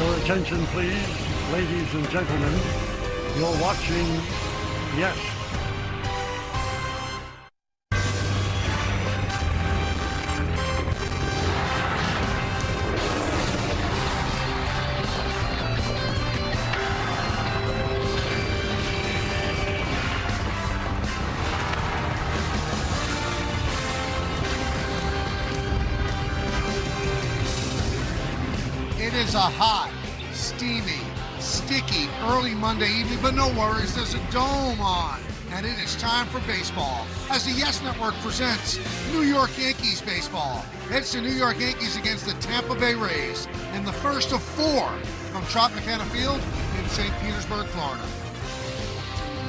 Your attention, please, ladies and gentlemen. You're watching Yes. It is a hot, steamy, sticky early Monday evening, but no worries, there's a dome on, and it is time for baseball as the Yes Network presents New York Yankees baseball. It's the New York Yankees against the Tampa Bay Rays in the first of 4 from Tropicana Field in St. Petersburg, Florida.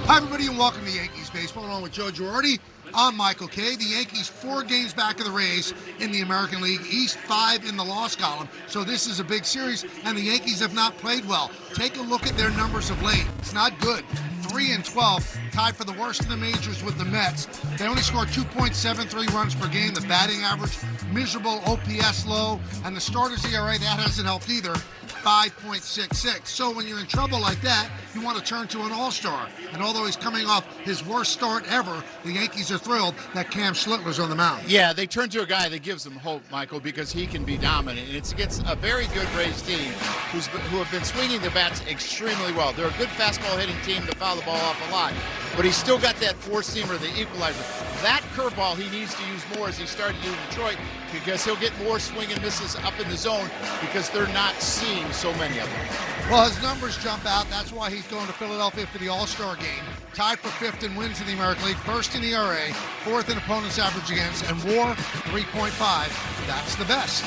Hi, everybody, and welcome to Yankees baseball, along with Joe Girardi. I'm Michael Kay. The Yankees 4 games back of the Rays in the American League East, 5 in the loss column. So this is a big series, and the Yankees have not played well. Take a look at their numbers of late. It's not good. 3-12, tied for the worst in the majors with the Mets. They only scored 2.73 runs per game. The batting average, miserable, OPS low, and the starters ERA, that hasn't helped either. 5.66. So when you're in trouble like that, you want to turn to an all-star. And although he's coming off his worst start ever, the Yankees are thrilled that Cam Schlittler's on the mound. Yeah, they turn to a guy that gives them hope, Michael, because he can be dominant. And it's against a very good Rays team who have been swinging their bats extremely well. They're a good fastball hitting team that foul the ball off a lot. But he's still got that four-seamer, the equalizer. That curveball he needs to use more as he started to in Detroit, because he'll get more swing and misses up in the zone because they're not seeing so many of them. Well, his numbers jump out. That's why he's going to Philadelphia for the All-Star game. Tied for 5th in wins in the American League, 1st in ERA, 4th in opponents' average against, and WAR 3.5. That's the best.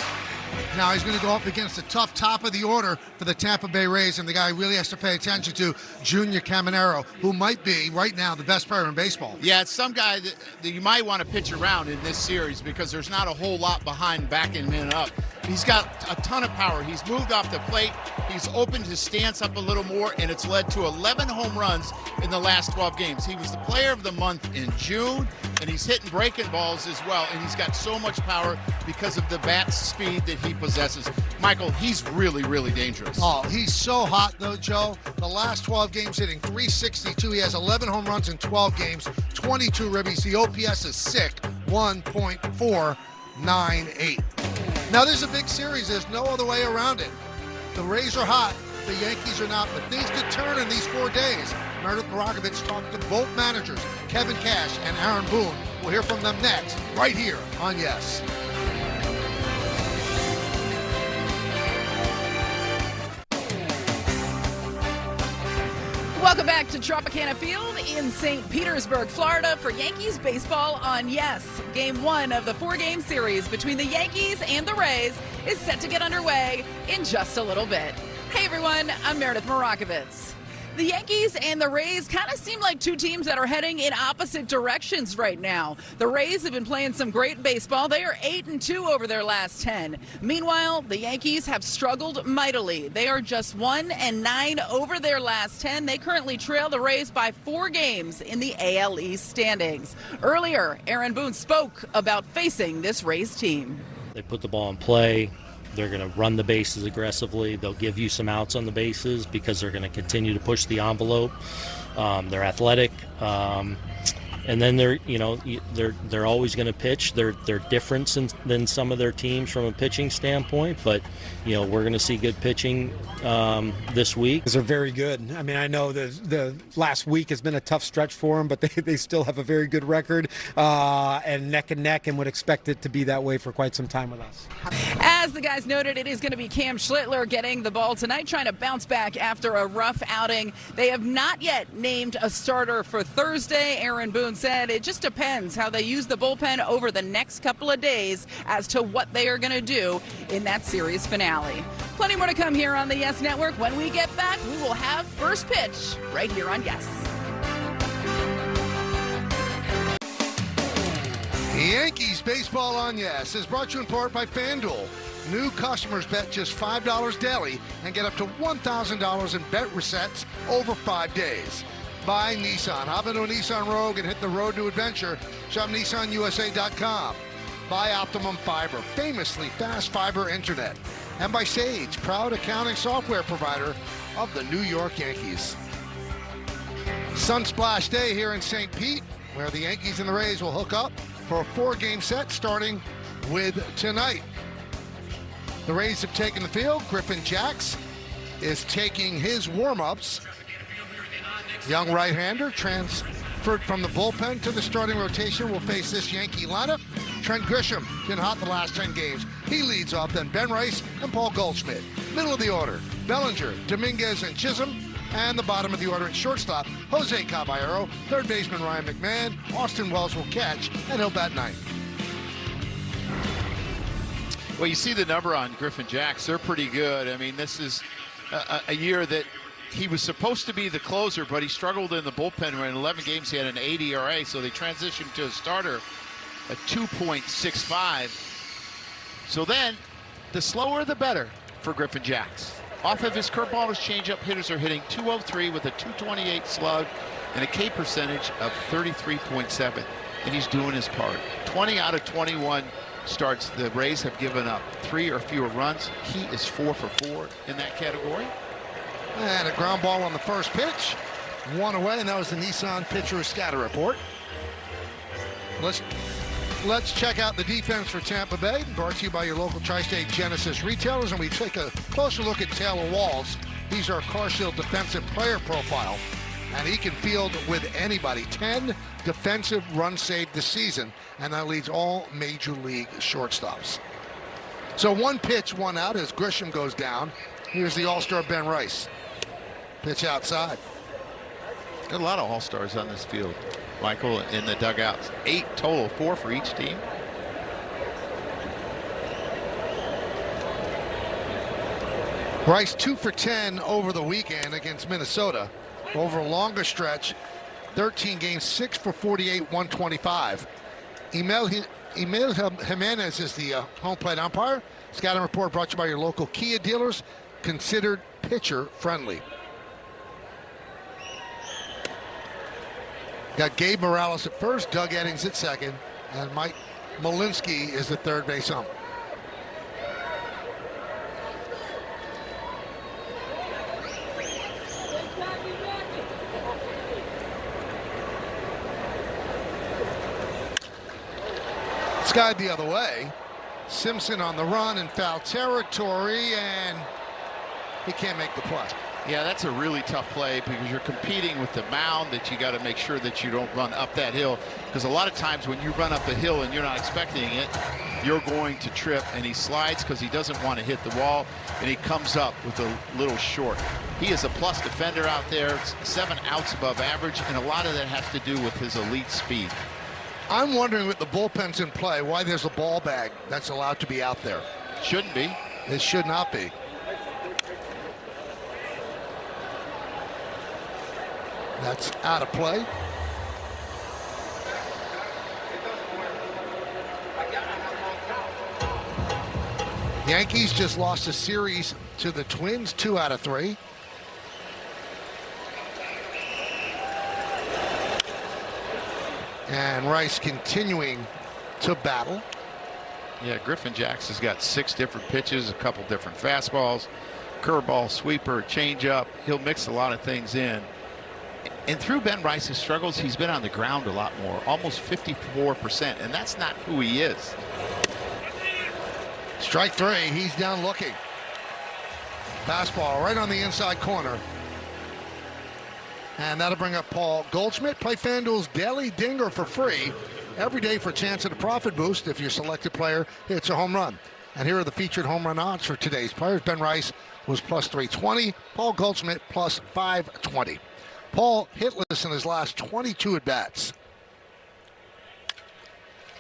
Now he's going to go up against the tough top of the order for the Tampa Bay Rays, and the guy he really has to pay attention to, Junior Caminero, who might be, right now, the best player in baseball. Yeah, it's some guy that you might want to pitch around in this series because there's not a whole lot behind backing him up. He's got a ton of power. He's moved off the plate. He's opened his stance up a little more, and it's led to 11 home runs in the last 12 games. He was the player of the month in June, and he's hitting breaking balls as well, and he's got so much power because of the bat speed that he possesses. Michael, he's really, really dangerous. Oh, he's so hot, though, Joe. The last 12 games hitting .362. He has 11 home runs in 12 games, 22 ribbies. The OPS is sick, 1.498. Now, this is a big series. There's no other way around it. The Rays are hot. The Yankees are not. But things could turn in these 4 days. Meredith Marakovich talked to both managers, Kevin Cash and Aaron Boone. We'll hear from them next, right here on Yes. Welcome back to Tropicana Field in St. Petersburg, Florida for Yankees baseball on Yes. Game 1 of the 4-game series between the Yankees and the Rays is set to get underway in just a little bit. Hey everyone, I'm Meredith Marakovich. The Yankees and the Rays kind of seem like 2 teams that are heading in opposite directions right now. The Rays have been playing some great baseball. They are 8-2 over their last 10. Meanwhile, the Yankees have struggled mightily. They are just 1-9 over their last 10. They currently trail the Rays by 4 games in the AL East standings. Earlier, Aaron Boone spoke about facing this Rays team. They put the ball in play. They're going to run the bases aggressively. They'll give you some outs on the bases because they're going to continue to push the envelope. They're athletic, and then they're always going to pitch. They're different than some of their teams from a pitching standpoint, but we're going to see good pitching this week. They're very good. I mean, I know the last week has been a tough stretch for them, but they still have a very good record and neck, and would expect it to be that way for quite some time with us. As the guys noted, it is going to be Cam Schlittler getting the ball tonight, trying to bounce back after a rough outing. They have not yet named a starter for Thursday. Aaron Boone said it just depends how they use the bullpen over the next couple of days as to what they are going to do in that series finale. Plenty more to come here on the Yes Network. When we get back, we will have first pitch right here on Yes. Yankees baseball on Yes is brought to you in part by FanDuel. New customers bet just $5 daily and get up to $1,000 in bet resets over 5 days. By Nissan. Hop into a Nissan Rogue and hit the road to adventure. Shop NissanUSA.com. By Optimum Fiber, famously fast fiber internet. and by Sage, proud accounting software provider of the New York Yankees. Sunsplash Day here in St. Pete, where the Yankees and the Rays will hook up for a 4-game set starting with tonight. The Rays have taken the field. Griffin Jacks is taking his warm-ups. Young right-hander transferred from the bullpen to the starting rotation will face this Yankee lineup. Trent Grisham been hot the last 10 games. He leads off, then Ben Rice and Paul Goldschmidt. Middle of the order, Bellinger, Dominguez, and Chisholm. And the bottom of the order at shortstop, Jose Caballero. Third baseman Ryan McMahon. Austin Wells will catch, and he'll bat ninth. Well, you see the number on Griffin Jacks. They're pretty good. I mean, this is a year that he was supposed to be the closer, but he struggled in the bullpen where in 11 games he had an 8 ERA, so they transitioned to a starter, a 2.65. So then, the slower the better for Griffin Jacks. Off of his curveball and his changeup, hitters are hitting .203 with a .228 slug and a K percentage of 33.7. And he's doing his part. 20 out of 21 starts the Rays have given up 3 or fewer runs. He is 4 for 4 in that category. And a ground ball on the first pitch. 1 away, and that was the Nissan pitcher scatter report. Let's check out the defense for Tampa Bay, brought to you by your local Tri-State Genesis retailers, and we take a closer look at Taylor Walls. He's our CarShield defensive player profile, and he can field with anybody. 10 defensive runs saved this season, and that leads all major league shortstops. So 1 pitch, 1 out as Grisham goes down. Here's the all-star Ben Rice. Pitch outside. Got a lot of all-stars on this field, Michael, in the dugouts. 8 total, 4 for each team. Rice 2 for 10 over the weekend against Minnesota. Over a longer stretch, 13 games, 6 for 48, 125. Emil Jimenez is the home plate umpire. Scouting report brought to you by your local Kia dealers. Considered pitcher friendly. Got Gabe Morales at first, Doug Eddings at second, and Mike Malinsky is the third base ump. Skied the other way. Simpson on the run in foul territory, and he can't make the play. Yeah, that's a really tough play because you're competing with the mound that you got to make sure that you don't run up that hill, because a lot of times when you run up the hill and you're not expecting it, you're going to trip, and he slides because he doesn't want to hit the wall, and he comes up with a little short. He is a plus defender out there, 7 outs above average, and a lot of that has to do with his elite speed. I'm wondering with the bullpens in play why there's a ball bag that's allowed to be out there. Shouldn't be. It should not be. That's out of play. Yankees just lost a series to the Twins, 2 out of 3. And Rice continuing to battle. Yeah, Griffin Jacks has got 6 different pitches, a couple different fastballs, curveball, sweeper, changeup. He'll mix a lot of things in. And through Ben Rice's struggles, he's been on the ground a lot more, almost 54%, and that's not who he is. Strike 3, he's down looking. Fastball right on the inside corner. And that'll bring up Paul Goldschmidt. Play FanDuel's Daily Dinger for free every day for a chance at a profit boost if your selected player hits a home run. And here are the featured home run odds for today's players. Ben Rice was plus 320. Paul Goldschmidt plus 520. Paul hitless in his last 22 at-bats.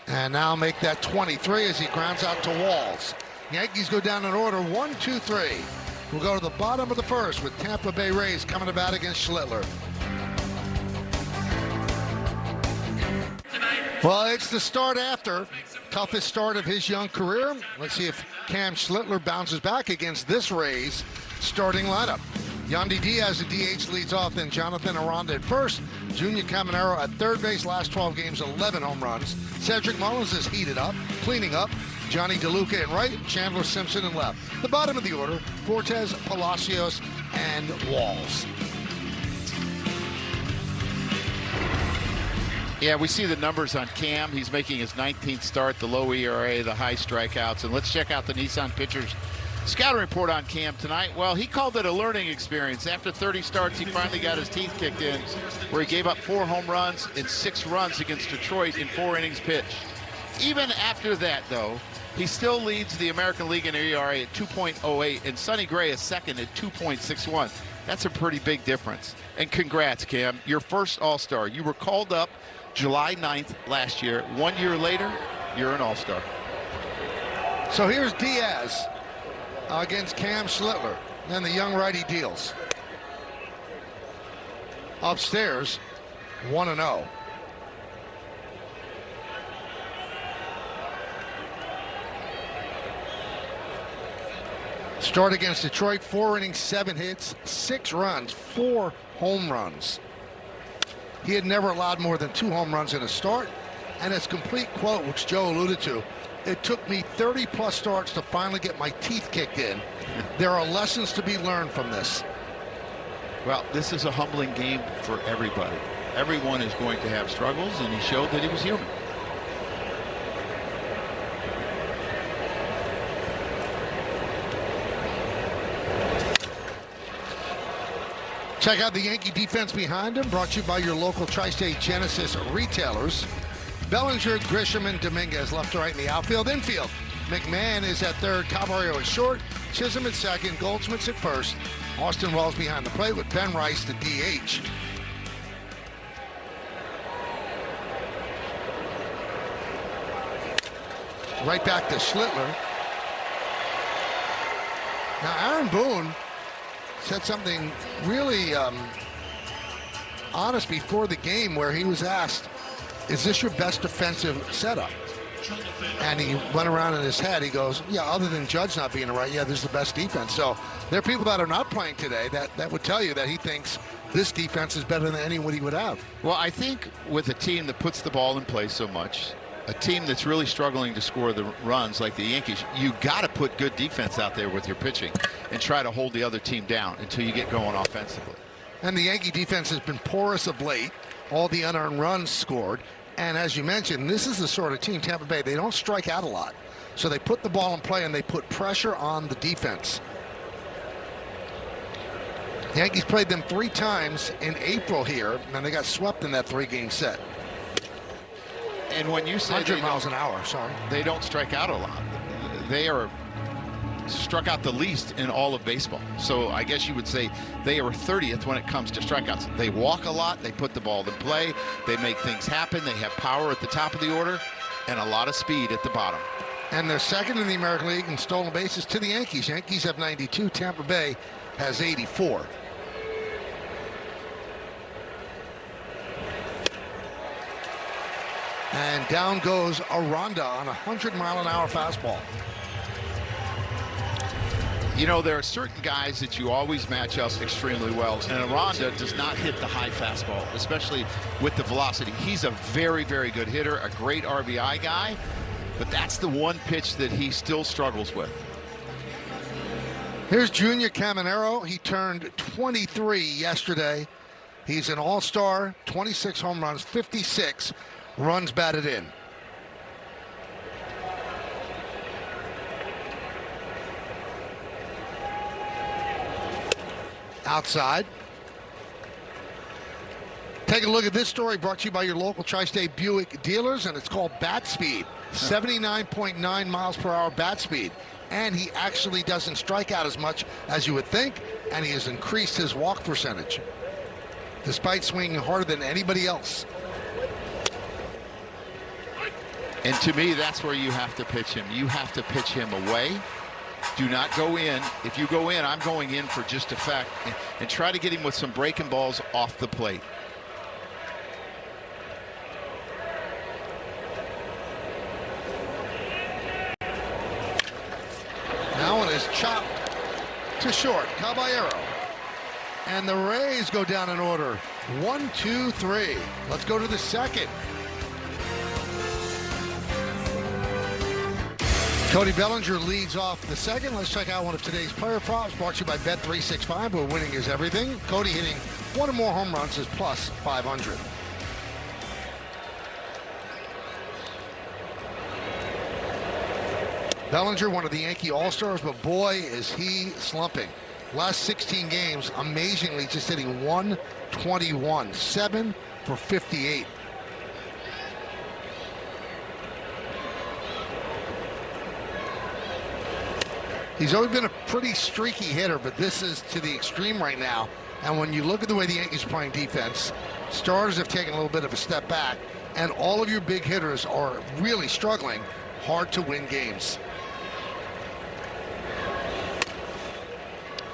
And now make that 23 as he grounds out to Walls. Yankees go down in order, 1, 2, 3. We'll go to the bottom of the first with Tampa Bay Rays coming to bat against Schlittler. Well, it's the start after. Toughest start of his young career. Let's see if Cam Schlittler bounces back against this Rays starting lineup. Yandy Diaz at DH leads off, then Jonathan Aranda at first. Junior Caminero at third base, last 12 games, 11 home runs. Cedric Mullins is heated up, cleaning up. Johnny DeLuca in right, Chandler Simpson in left. The bottom of the order, Fortes, Palacios, and Walls. Yeah, we see the numbers on Cam. He's making his 19th start, the low ERA, the high strikeouts. And let's check out the Nissan Pitchers scouting report on Cam tonight. Well, he called it a learning experience. After 30 starts, he finally got his teeth kicked in, where he gave up 4 home runs and 6 runs against Detroit in 4 innings pitched. Even after that, though, he still leads the American League in ERA at 2.08, and Sonny Gray is second at 2.61. That's a pretty big difference. And congrats, Cam. Your first All-Star. You were called up July 9th last year. 1 year later, you're an All-Star. So here's Diaz against Cam Schlittler. Then the young righty deals. Upstairs, 1-0. Start against Detroit, 4 innings, 7 hits, 6 runs, 4 home runs. He had never allowed more than 2 home runs in a start, and his complete quote, which Joe alluded to, it took me 30-plus starts to finally get my teeth kicked in. There are lessons to be learned from this. Well, this is a humbling game for everybody. Everyone is going to have struggles, and he showed that he was human. Check out the Yankee defense behind him, brought to you by your local Tri-State Genesis retailers. Bellinger, Grisham, and Dominguez left to right in the outfield. Infield, McMahon is at third, Caballero is short, Chisholm at second, Goldschmidt's at first. Austin Wells behind the plate with Ben Rice, the DH. Right back to Schlittler. Now Aaron Boone said something really honest before the game, where he was asked, is this your best defensive setup? And he went around in his head, he goes, yeah, other than Judge not being right, yeah, this is the best defense. So there are people that are not playing today that would tell you that he thinks this defense is better than anyone he would have. Well, I think with a team that puts the ball in play so much, a team that's really struggling to score the runs like the Yankees, you got to put good defense out there with your pitching and try to hold the other team down until you get going offensively. And the Yankee defense has been porous of late, all the unearned runs scored. And as you mentioned, this is the sort of team, Tampa Bay, they don't strike out a lot. So they put the ball in play and they put pressure on the defense. The Yankees played them 3 times in April here, and they got swept in that 3-game set. And when you say 100 miles an hour, sorry. They don't strike out a lot. They are struck out the least in all of baseball. So I guess you would say they are 30th when it comes to strikeouts. They walk a lot, they put the ball in play, they make things happen, they have power at the top of the order and a lot of speed at the bottom. And they're second in the American League in stolen bases to the Yankees. Yankees have 92, Tampa Bay has 84. And down goes Aranda on a 100-mile-an-hour fastball. You know, there are certain guys that you always match up extremely well, and Aranda does not hit the high fastball, especially with the velocity. He's a very, very good hitter, a great RBI guy, but that's the one pitch that he still struggles with. Here's Junior Caminero. He turned 23 yesterday. He's an all-star, 26 home runs, 56 runs batted in. Outside. Take a look at this story brought to you by your local Tri-State Buick dealers, and it's called Bat Speed. 79.9 miles per hour bat speed. And he actually doesn't strike out as much as you would think, and he has increased his walk percentage, despite swinging harder than anybody else. And to me, that's where you have to pitch him. You have to pitch him away. Do not go in. If you go in, I'm going in for just effect, and try to get him with some breaking balls off the plate. Now one is chopped to short. Caballero. And the Rays go down in order. 1, 2, 3. Let's go to the second. Cody Bellinger leads off the second. Let's check out one of today's player props brought to you by Bet365, where winning is everything. Cody hitting one or more home runs is plus 500. Bellinger, one of the Yankee All-Stars, but boy, is he slumping. Last 16 games, amazingly, just hitting 121, 7 for 58. He's always been a pretty streaky hitter, but this is to the extreme right now. And when you look at the way the Yankees are playing defense, starters have taken a little bit of a step back, and all of your big hitters are really struggling hard to win games.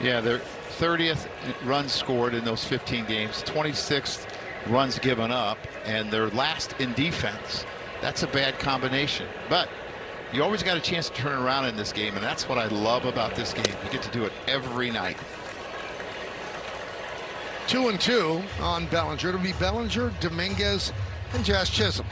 Yeah, they're 30th runs scored in those 15 games, 26th runs given up, and they're last in defense. That's a bad combination. But you always got a chance to turn around in this game, and that's what I love about this game. You get to do it every night. 2-2 on Bellinger. It'll be Bellinger, Dominguez, and Jazz Chisholm.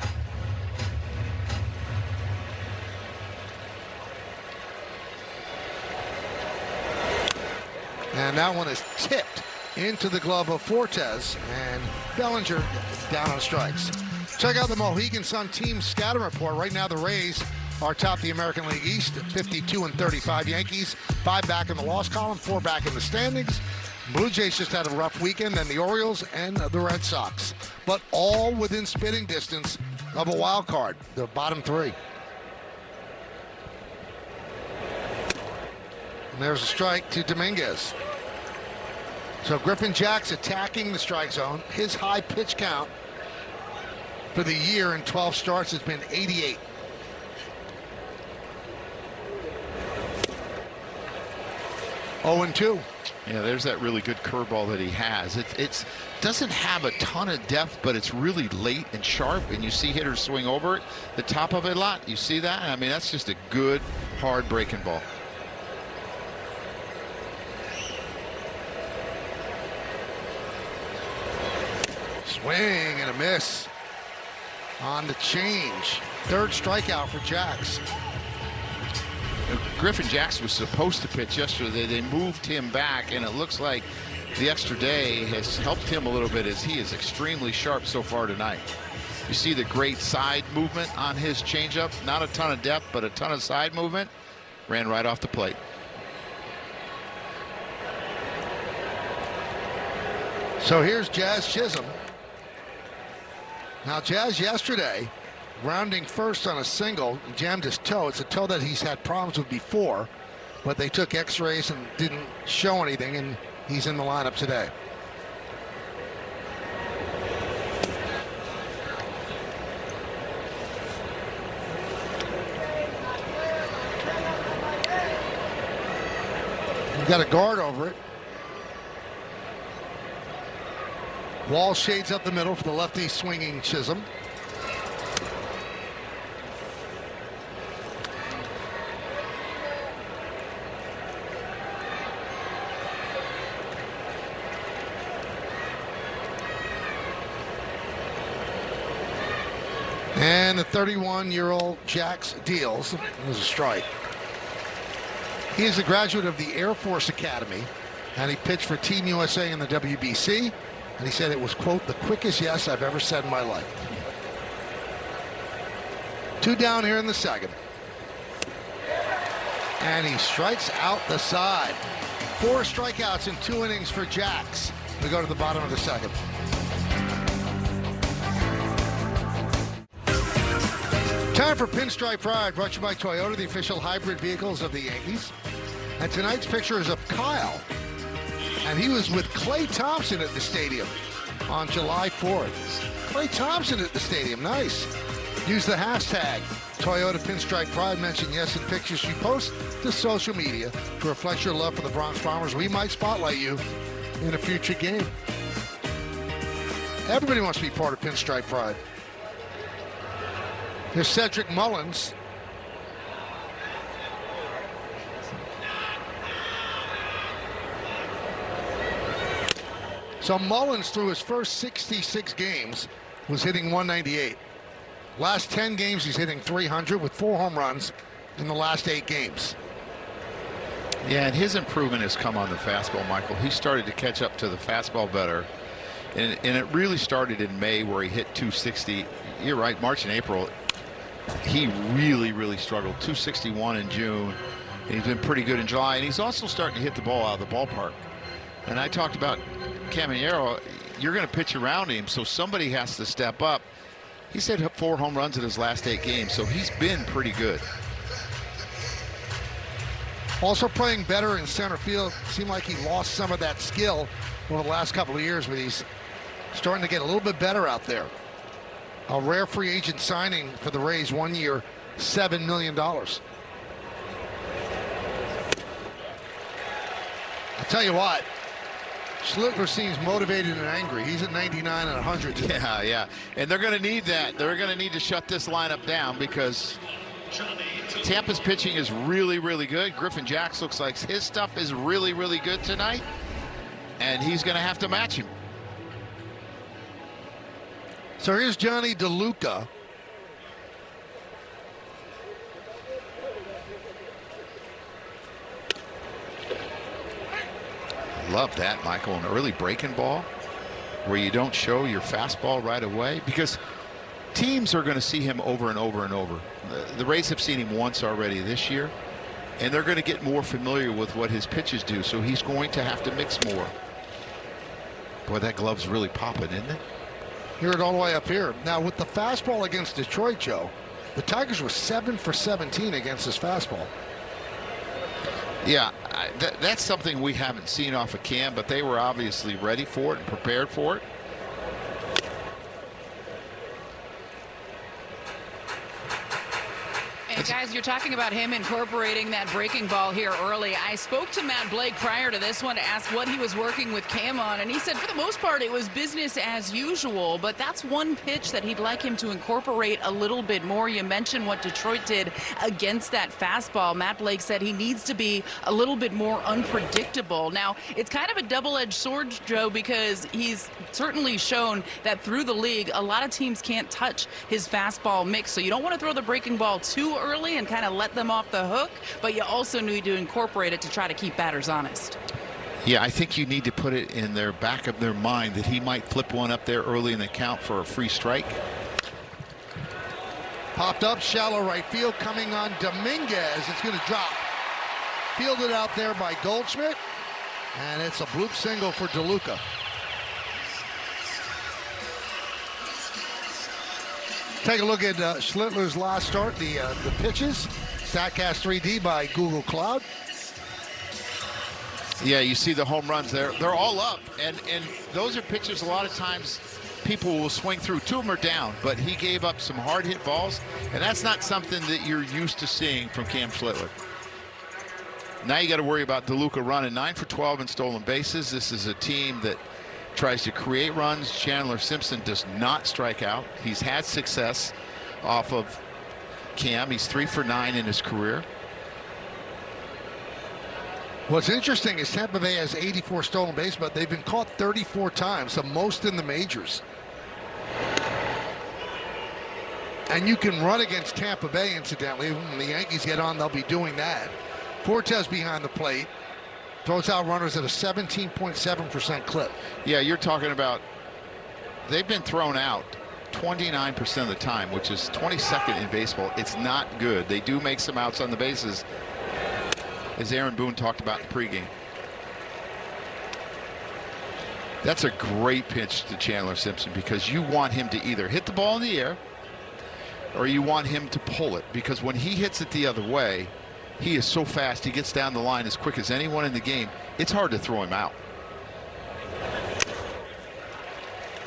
And that one is tipped into the glove of Fortes, and Bellinger down on strikes. Check out the Mohegan Sun team scouting report. Right now the Rays are top the American League East at 52-35. Yankees 5 back in the loss column, 4 back in the standings. Blue Jays just had a rough weekend, then the Orioles and the Red Sox, but all within spitting distance of a wild card, the bottom 3. And there's a strike to Dominguez. So Griffin Jax attacking the strike zone. His high pitch count for the year in 12 starts has been 88. Oh, 2. Yeah, there's that really good curveball that he has. It doesn't have a ton of depth, but it's really late and sharp, and you see hitters swing over it, the top of it a lot. You see that? I mean, that's just a good, hard breaking ball. Swing and a miss on the change. Third strikeout for Jax. Griffin Jax was supposed to pitch yesterday. They moved him back, and it looks like the extra day has helped him a little bit, as he is extremely sharp so far tonight. You see the great side movement on his changeup. Not a ton of depth, but a ton of side movement. Ran right off the plate. So here's Jazz Chisholm. Now Jazz yesterday, rounding first on a single, jammed his toe. It's a toe that he's had problems with before, but they took x-rays and didn't show anything, and he's in the lineup today. You've got a guard over it. Wall shades up the middle for the lefty swinging Chisholm. And the 31-year-old Jax deals. It was a strike. He is a graduate of the Air Force Academy, and he pitched for Team USA in the WBC. And he said it was, quote, the quickest yes I've ever said in my life. 2 down here in the second. And he strikes out the side. 4 strikeouts in 2 innings for Jax. We go to the bottom of the second. Time for Pinstripe Pride, brought to you by Toyota, the official hybrid vehicles of the Yankees. And tonight's picture is of Kyle. And he was with Klay Thompson at the stadium on July 4th. Klay Thompson at the stadium, nice. Use the hashtag Toyota Pinstripe Pride. Mention yes in pictures you post to social media to reflect your love for the Bronx Bombers. We might spotlight you in a future game. Everybody wants to be part of Pinstripe Pride. Here's Cedric Mullins. So Mullins, through his first 66 games, was hitting 198. Last 10 games, he's hitting 300 with 4 home runs in the last 8 games. Yeah, and his improvement has come on the fastball, Michael. He started to catch up to the fastball better. And it really started in May where he hit 260. You're right, March and April, he really struggled. 261 in June. And he's been pretty good in July. And he's also starting to hit the ball out of the ballpark. And I talked about Caminero. You're going to pitch around him, so somebody has to step up. He's hit 4 home runs in his last 8 games, so he's been pretty good. Also playing better in center field. Seemed like he lost some of that skill over the last couple of years, but he's starting to get a little bit better out there. A rare free agent signing for the Rays, 1 year, $7 million. I'll tell you what, Schlittler seems motivated and angry. He's at 99 and 100 today. Yeah. And they're going to need that. They're going to need to shut this lineup down because Tampa's pitching is really good. Griffin Jax looks like his stuff is really good tonight. And he's going to have to match him. So here's Johnny DeLuca. Love that, Michael. An early breaking ball where you don't show your fastball right away, because teams are going to see him over and over and over. The Rays have seen him once already this year, and they're going to get more familiar with what his pitches do, so he's going to have to mix more. Boy, that glove's really popping, isn't it? Hear it all the way up here. Now, with the fastball against Detroit, Joe, the Tigers were 7 for 17 against this fastball. Yeah, that's something we haven't seen off of Cam, but they were obviously ready for it and prepared for it. And guys, you're talking about him incorporating that breaking ball here early. I spoke to Matt Blake prior to this one to ask what he was working with Cam on, and he said for the most part it was business as usual, but that's one pitch that he'd like him to incorporate a little bit more. You mentioned what Detroit did against that fastball. Matt Blake said he needs to be a little bit more unpredictable. Now, it's kind of a double-edged sword, Joe, because he's certainly shown that through the league, a lot of teams can't touch his fastball mix, so you don't want to throw the breaking ball too early and kind of let them off the hook, but you also need to incorporate it to try to keep batters honest. Yeah, I think you need to put it in their back of their mind that he might flip one up there early in the count for a free strike. Popped up, shallow right field, coming on Dominguez. It's going to drop. Fielded out there by Goldschmidt, and it's a bloop single for DeLuca. Take a look at Schlittler's last start, the pitches. StatCast 3D by Google Cloud. Yeah, you see the home runs there. They're all up, and those are pitches a lot of times people will swing through. 2 of them are down, but he gave up some hard hit balls, and that's not something that you're used to seeing from Cam Schlittler. Now you got to worry about DeLuca running 9 for 12 in stolen bases. This is a team that tries to create runs. Chandler Simpson does not strike out. He's had success off of Cam. He's 3 for 9 in his career. What's interesting is Tampa Bay has 84 stolen bases, but they've been caught 34 times, the most in the majors. And you can run against Tampa Bay, incidentally. When the Yankees get on, they'll be doing that. Fortes behind the plate. Throws out runners at a 17.7% clip. Yeah, you're talking about they've been thrown out 29% of the time, which is 22nd in baseball. It's not good. They do make some outs on the bases, as Aaron Boone talked about in pregame. That's a great pitch to Chandler Simpson, because you want him to either hit the ball in the air or you want him to pull it, because when he hits it the other way, he is so fast. He gets down the line as quick as anyone in the game. It's hard to throw him out.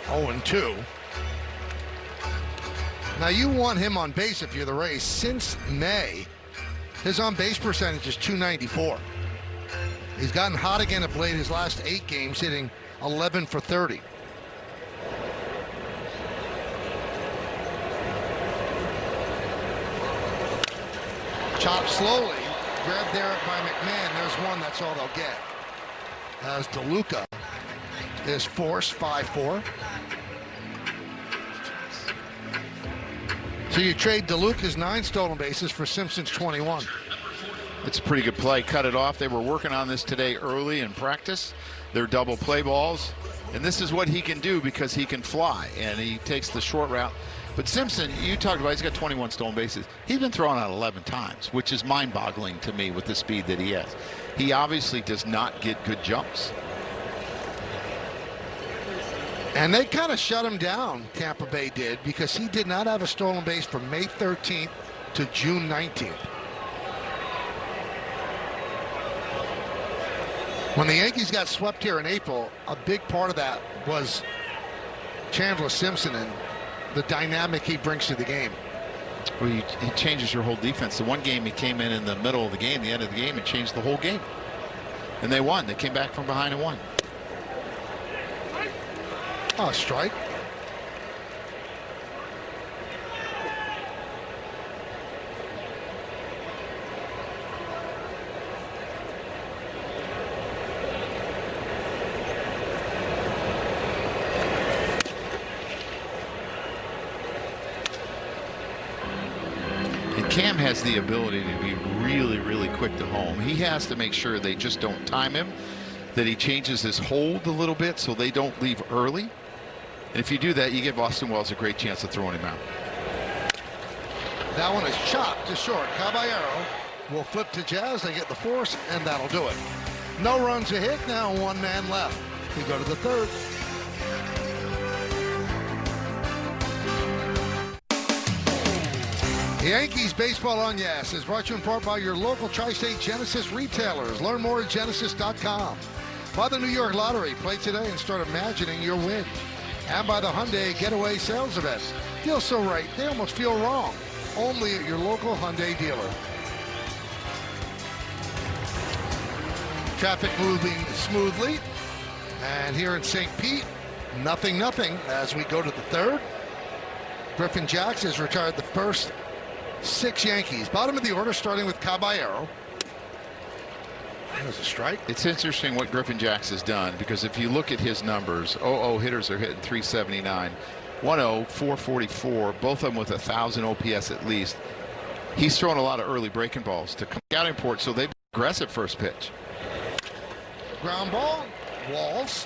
0-2. Now you want him on base if you're the Rays. Since May, his on-base percentage is .294. He's gotten hot again of late. His last 8 games, hitting 11 for 30. Chopped slowly, grabbed there by McMahon. There's one, that's all they'll get. As DeLuca is forced 5-4. So you trade DeLuca's 9 stolen bases for Simpson's 21. It's a pretty good play. Cut it off. They were working on this today early in practice. They're double play balls. And this is what he can do because he can fly. And he takes the short route. But Simpson, you talked about, he's got 21 stolen bases. He's been thrown out 11 times, which is mind-boggling to me with the speed that he has. He obviously does not get good jumps. And they kind of shut him down, Tampa Bay did, because he did not have a stolen base from May 13th to June 19th. When the Yankees got swept here in April, a big part of that was Chandler Simpson and the dynamic he brings to the game. Well, he changes your whole defense. The one game he came in the middle of the game, the end of the game, and changed the whole game. And they won. They came back from behind and won. Oh, strike. Cam has the ability to be really, really quick to home. He has to make sure they just don't time him, that he changes his hold a little bit so they don't leave early. And if you do that, you give Austin Wells a great chance of throwing him out. That one is chopped to short. Caballero will flip to Jazz. They get the force, and that'll do it. No runs a hit. Now 1 man left. We go to the 3rd. Yankees Baseball on Yes is brought to you in part by your local Tri-State Genesis retailers. Learn more at Genesis.com. By the New York Lottery. Play today and start imagining your win. And by the Hyundai Getaway Sales Event. Feels so right, they almost feel wrong. Only at your local Hyundai dealer. Traffic moving smoothly. And here in St. Pete, nothing as we go to the 3rd. Griffin Jacks has retired the first 6 Yankees. Bottom of the order, starting with Caballero. There's a strike. It's interesting what Griffin Jacks has done, because if you look at his numbers, 0-0 hitters are hitting 379, 1-0, 444, both of them with 1,000 OPS at least. He's thrown a lot of early breaking balls to scouting report, so they've been aggressive first pitch. Ground ball, Walls.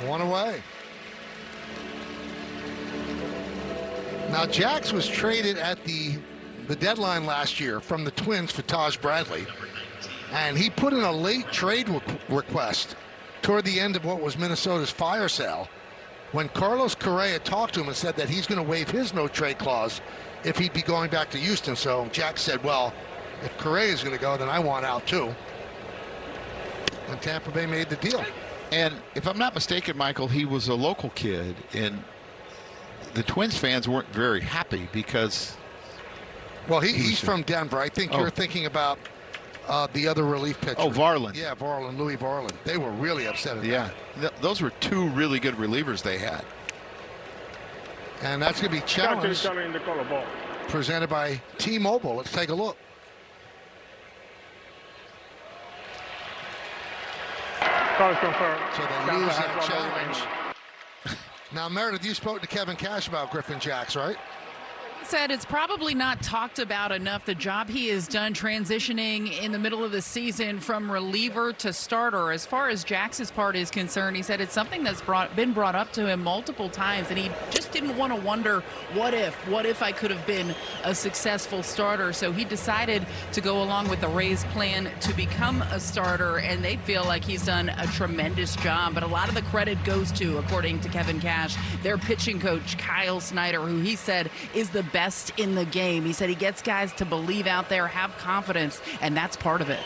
1 away. Now, Jacks was traded at the deadline last year from the Twins for Taj Bradley, and he put in a late trade request toward the end of what was Minnesota's fire sale when Carlos Correa talked to him and said that he's going to waive his no-trade clause if he'd be going back to Houston. So Jacks said, well, if Correa is going to go, then I want out too. And Tampa Bay made the deal. And if I'm not mistaken, Michael, he was a local kid, and the Twins fans weren't very happy because... Well, he's from Denver. I think you're thinking about the other relief pitcher. Oh, Varland. Yeah, Varland, Louis Varland. They were really upset at that. Yeah, those were 2 really good relievers they had. And that's going to be challenged, presented by T-Mobile. Let's take a look. So they lose that challenge. Now, Meredith, you spoke to Kevin Cash about Griffin Jacks, right? Said it's probably not talked about enough, the job he has done transitioning in the middle of the season from reliever to starter. As far as Jacks's part is concerned, he said it's something that's been brought up to him multiple times, and he just didn't want to wonder, what if I could have been a successful starter? So he decided to go along with the Rays' plan to become a starter, and they feel like he's done a tremendous job. But a lot of the credit goes to, according to Kevin Cash, their pitching coach, Kyle Snyder, who he said is the best in the game. He said he gets guys to believe out there, have confidence, and that's part of it.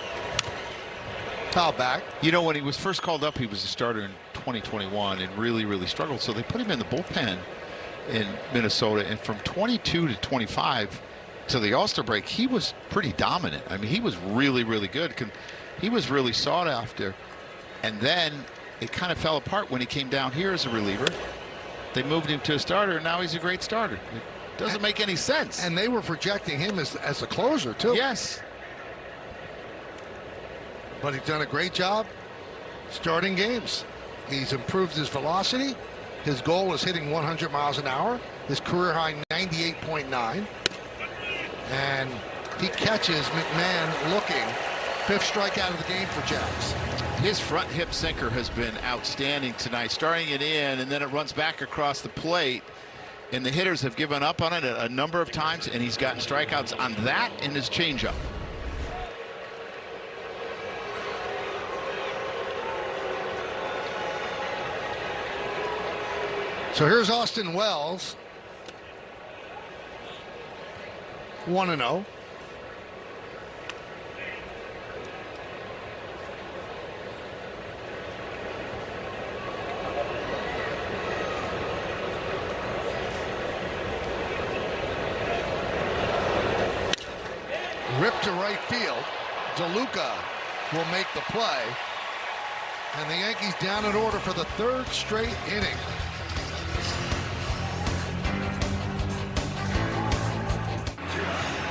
Foul back. You know, when he was first called up, he was a starter in 2021 and really struggled. So they put him in the bullpen in Minnesota, and from 22 to 25 to the All-Star break, he was pretty dominant. I mean, he was really good. He was really sought after, and then it kind of fell apart when he came down here as a reliever. They moved him to a starter, and now he's a great starter. It doesn't make any sense. And they were projecting him as a closer, too. Yes. But he's done a great job starting games. He's improved his velocity. His goal is hitting 100 miles an hour. His career high 98.9. And he catches McMahon looking. 5th strikeout of the game for Jax. His front hip sinker has been outstanding tonight, starting it in, and then it runs back across the plate. And the hitters have given up on it a number of times, and he's gotten strikeouts on that and his changeup. So here's Austin Wells. 1-0. Ripped to right field. DeLuca will make the play. And the Yankees down in order for the 3rd straight inning.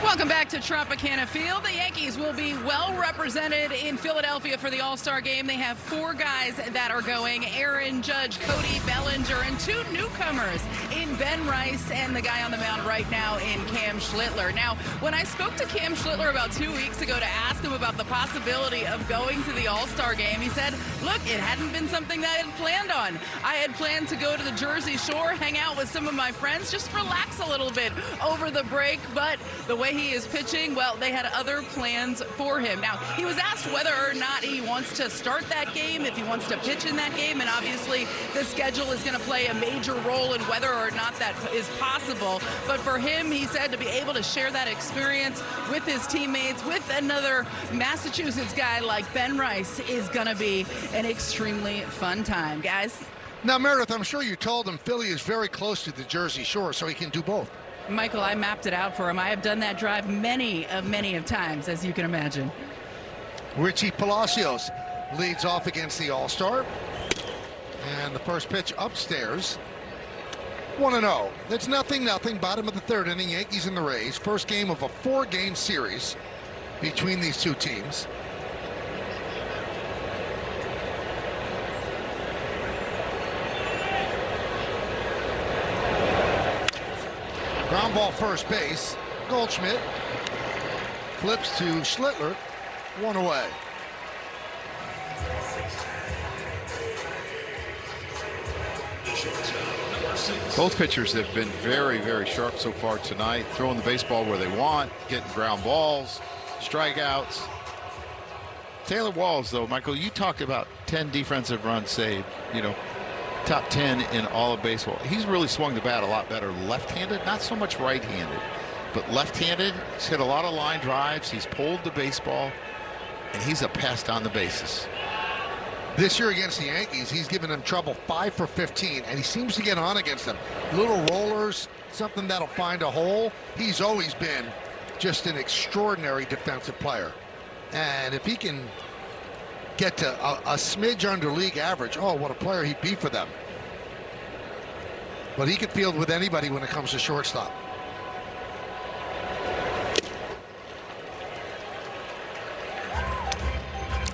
Welcome back to Tropicana Field. The Yankees will be well represented in Philadelphia for the All-Star game. They have 4 guys that are going: Aaron Judge, Cody Bellinger, and 2 newcomers in Ben Rice and the guy on the mound right now in Cam Schlittler. Now, when I spoke to Cam Schlittler about 2 weeks ago to ask him about the possibility of going to the All-Star game, he said, look, it hadn't been something that I had planned on. I had planned to go to the Jersey Shore, hang out with some of my friends, just relax a little bit over the break, but the way he is pitching, well, they had other plans for him. Now, he was asked whether or not he wants to start that game, if he wants to pitch in that game, and obviously the schedule is going to play a major role in whether or not that is possible. But for him, he said to be able to share that experience with his teammates, with another Massachusetts guy like Ben Rice, is going to be an extremely fun time, guys. Now, Meredith, I'm sure you told him Philly is very close to the Jersey Shore, so he can do both. Michael, I mapped it out for him. I have done that drive many of times, as you can imagine. Richie Palacios leads off against the All-Star. And the first pitch upstairs. 1-0. That's 0-0. Bottom of the 3rd inning. Yankees and the Rays. First game of a 4-game series between these 2 teams. Ground ball first base. Goldschmidt flips to Schlittler. 1 away. Both pitchers have been very, very sharp so far tonight, throwing the baseball where they want, getting ground balls, strikeouts. Taylor Walls, though, Michael, you talked about 10 defensive runs saved, top 10 in all of baseball. He's really swung the bat a lot better left-handed, not so much right-handed, but left-handed. He's hit a lot of line drives. He's pulled the baseball, and he's a pest on the bases. This year against the Yankees, he's given them trouble 5 for 15, and he seems to get on against them. Little rollers, something that'll find a hole. He's always been just an extraordinary defensive player. And if he can get to a smidge under league average, oh, what a player he'd be for them. But he could field with anybody when it comes to shortstop.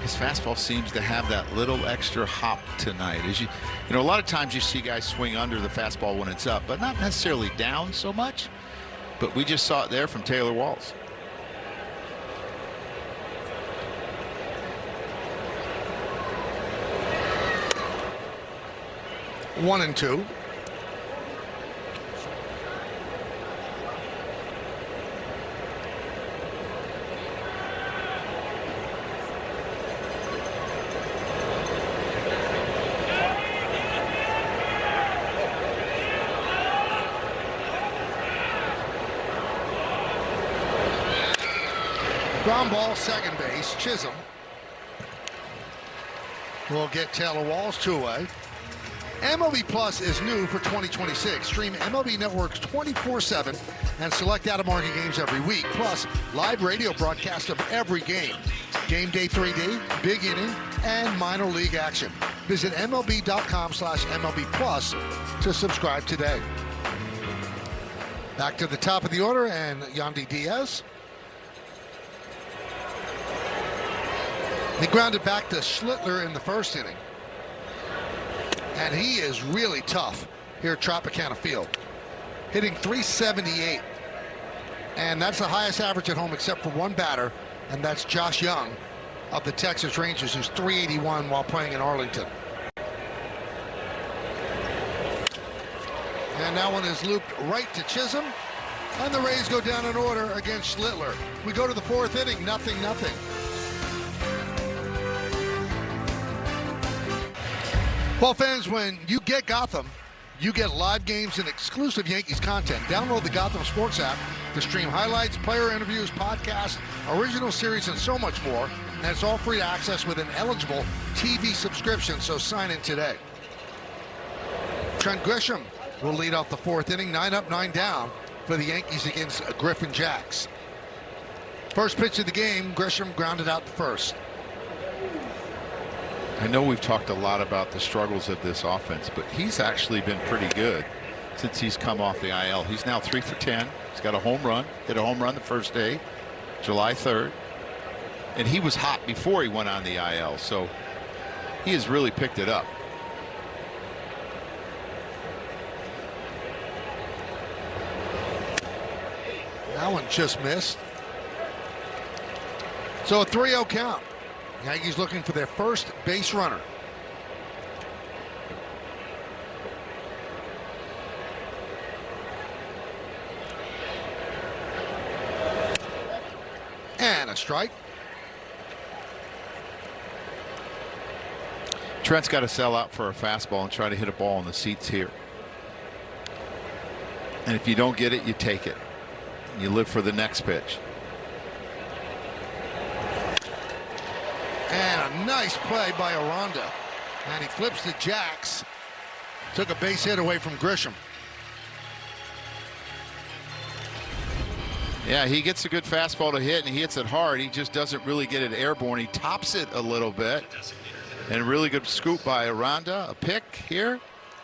His fastball seems to have that little extra hop tonight. As you know, a lot of times you see guys swing under the fastball when it's up, but not necessarily down so much. But we just saw it there from Taylor Walls. One and two. Ground ball, second base. Chisholm will get Taylor Walls 2 away. MLB Plus is new for 2026. Stream MLB Network's 24/7 and select out-of-market games every week. Plus, live radio broadcast of every game. Game Day 3D, Big Inning, and minor league action. Visit MLB.com/MLB Plus to subscribe today. Back to the top of the order, and Yandy Diaz. He grounded back to Schlittler in the first inning. And he is really tough here at Tropicana Field. Hitting .378. And that's the highest average at home except for one batter, and that's Josh Young of the Texas Rangers, who's .381 while playing in Arlington. And that one is looped right to Chisholm. And the Rays go down in order against Schlittler. We go to the fourth inning, 0-0. Well, fans, when you get Gotham, you get live games and exclusive Yankees content. Download the Gotham Sports app to stream highlights, player interviews, podcasts, original series, and so much more. And it's all free to access with an eligible TV subscription, so sign in today. Trent Grisham will lead off the fourth inning, 9 up, 9 down for the Yankees against Griffin Jacks. First pitch of the game, Grisham grounded out to first. I know we've talked a lot about the struggles of this offense, but he's actually been pretty good since he's come off the IL. He's now 3 for 10. He's got a home run, hit a home run the first day, July 3rd. And he was hot before he went on the IL, so he has really picked it up. That one just missed. So a 3-0 count. Yankees looking for their first base runner. And a strike. Trent's got to sell out for a fastball and try to hit a ball in the seats here. And if you don't get it, you take it. You live for the next pitch. And a nice play by Aranda. And he flips to Jacks. Took a base hit away from Grisham. Yeah, he gets a good fastball to hit, and he hits it hard. He just doesn't really get it airborne. He tops it a little bit. And a really good scoop by Aranda. A pick here.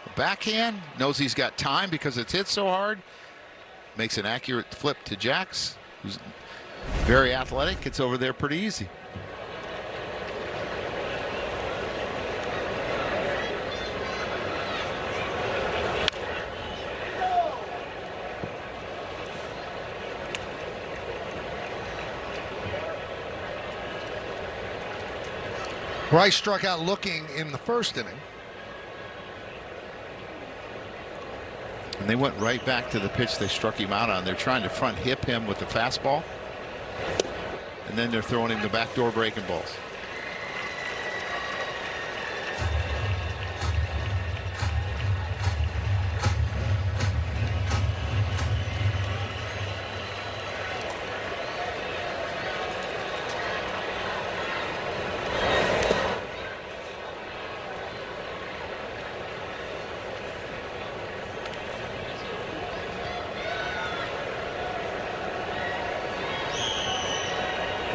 A backhand. Knows he's got time because it's hit so hard. Makes an accurate flip to Jacks, who's very athletic. It's over there pretty easy. Rice struck out looking in the first inning. And they went right back to the pitch they struck him out on. They're trying to front hip him with the fastball. And then they're throwing him the backdoor breaking balls.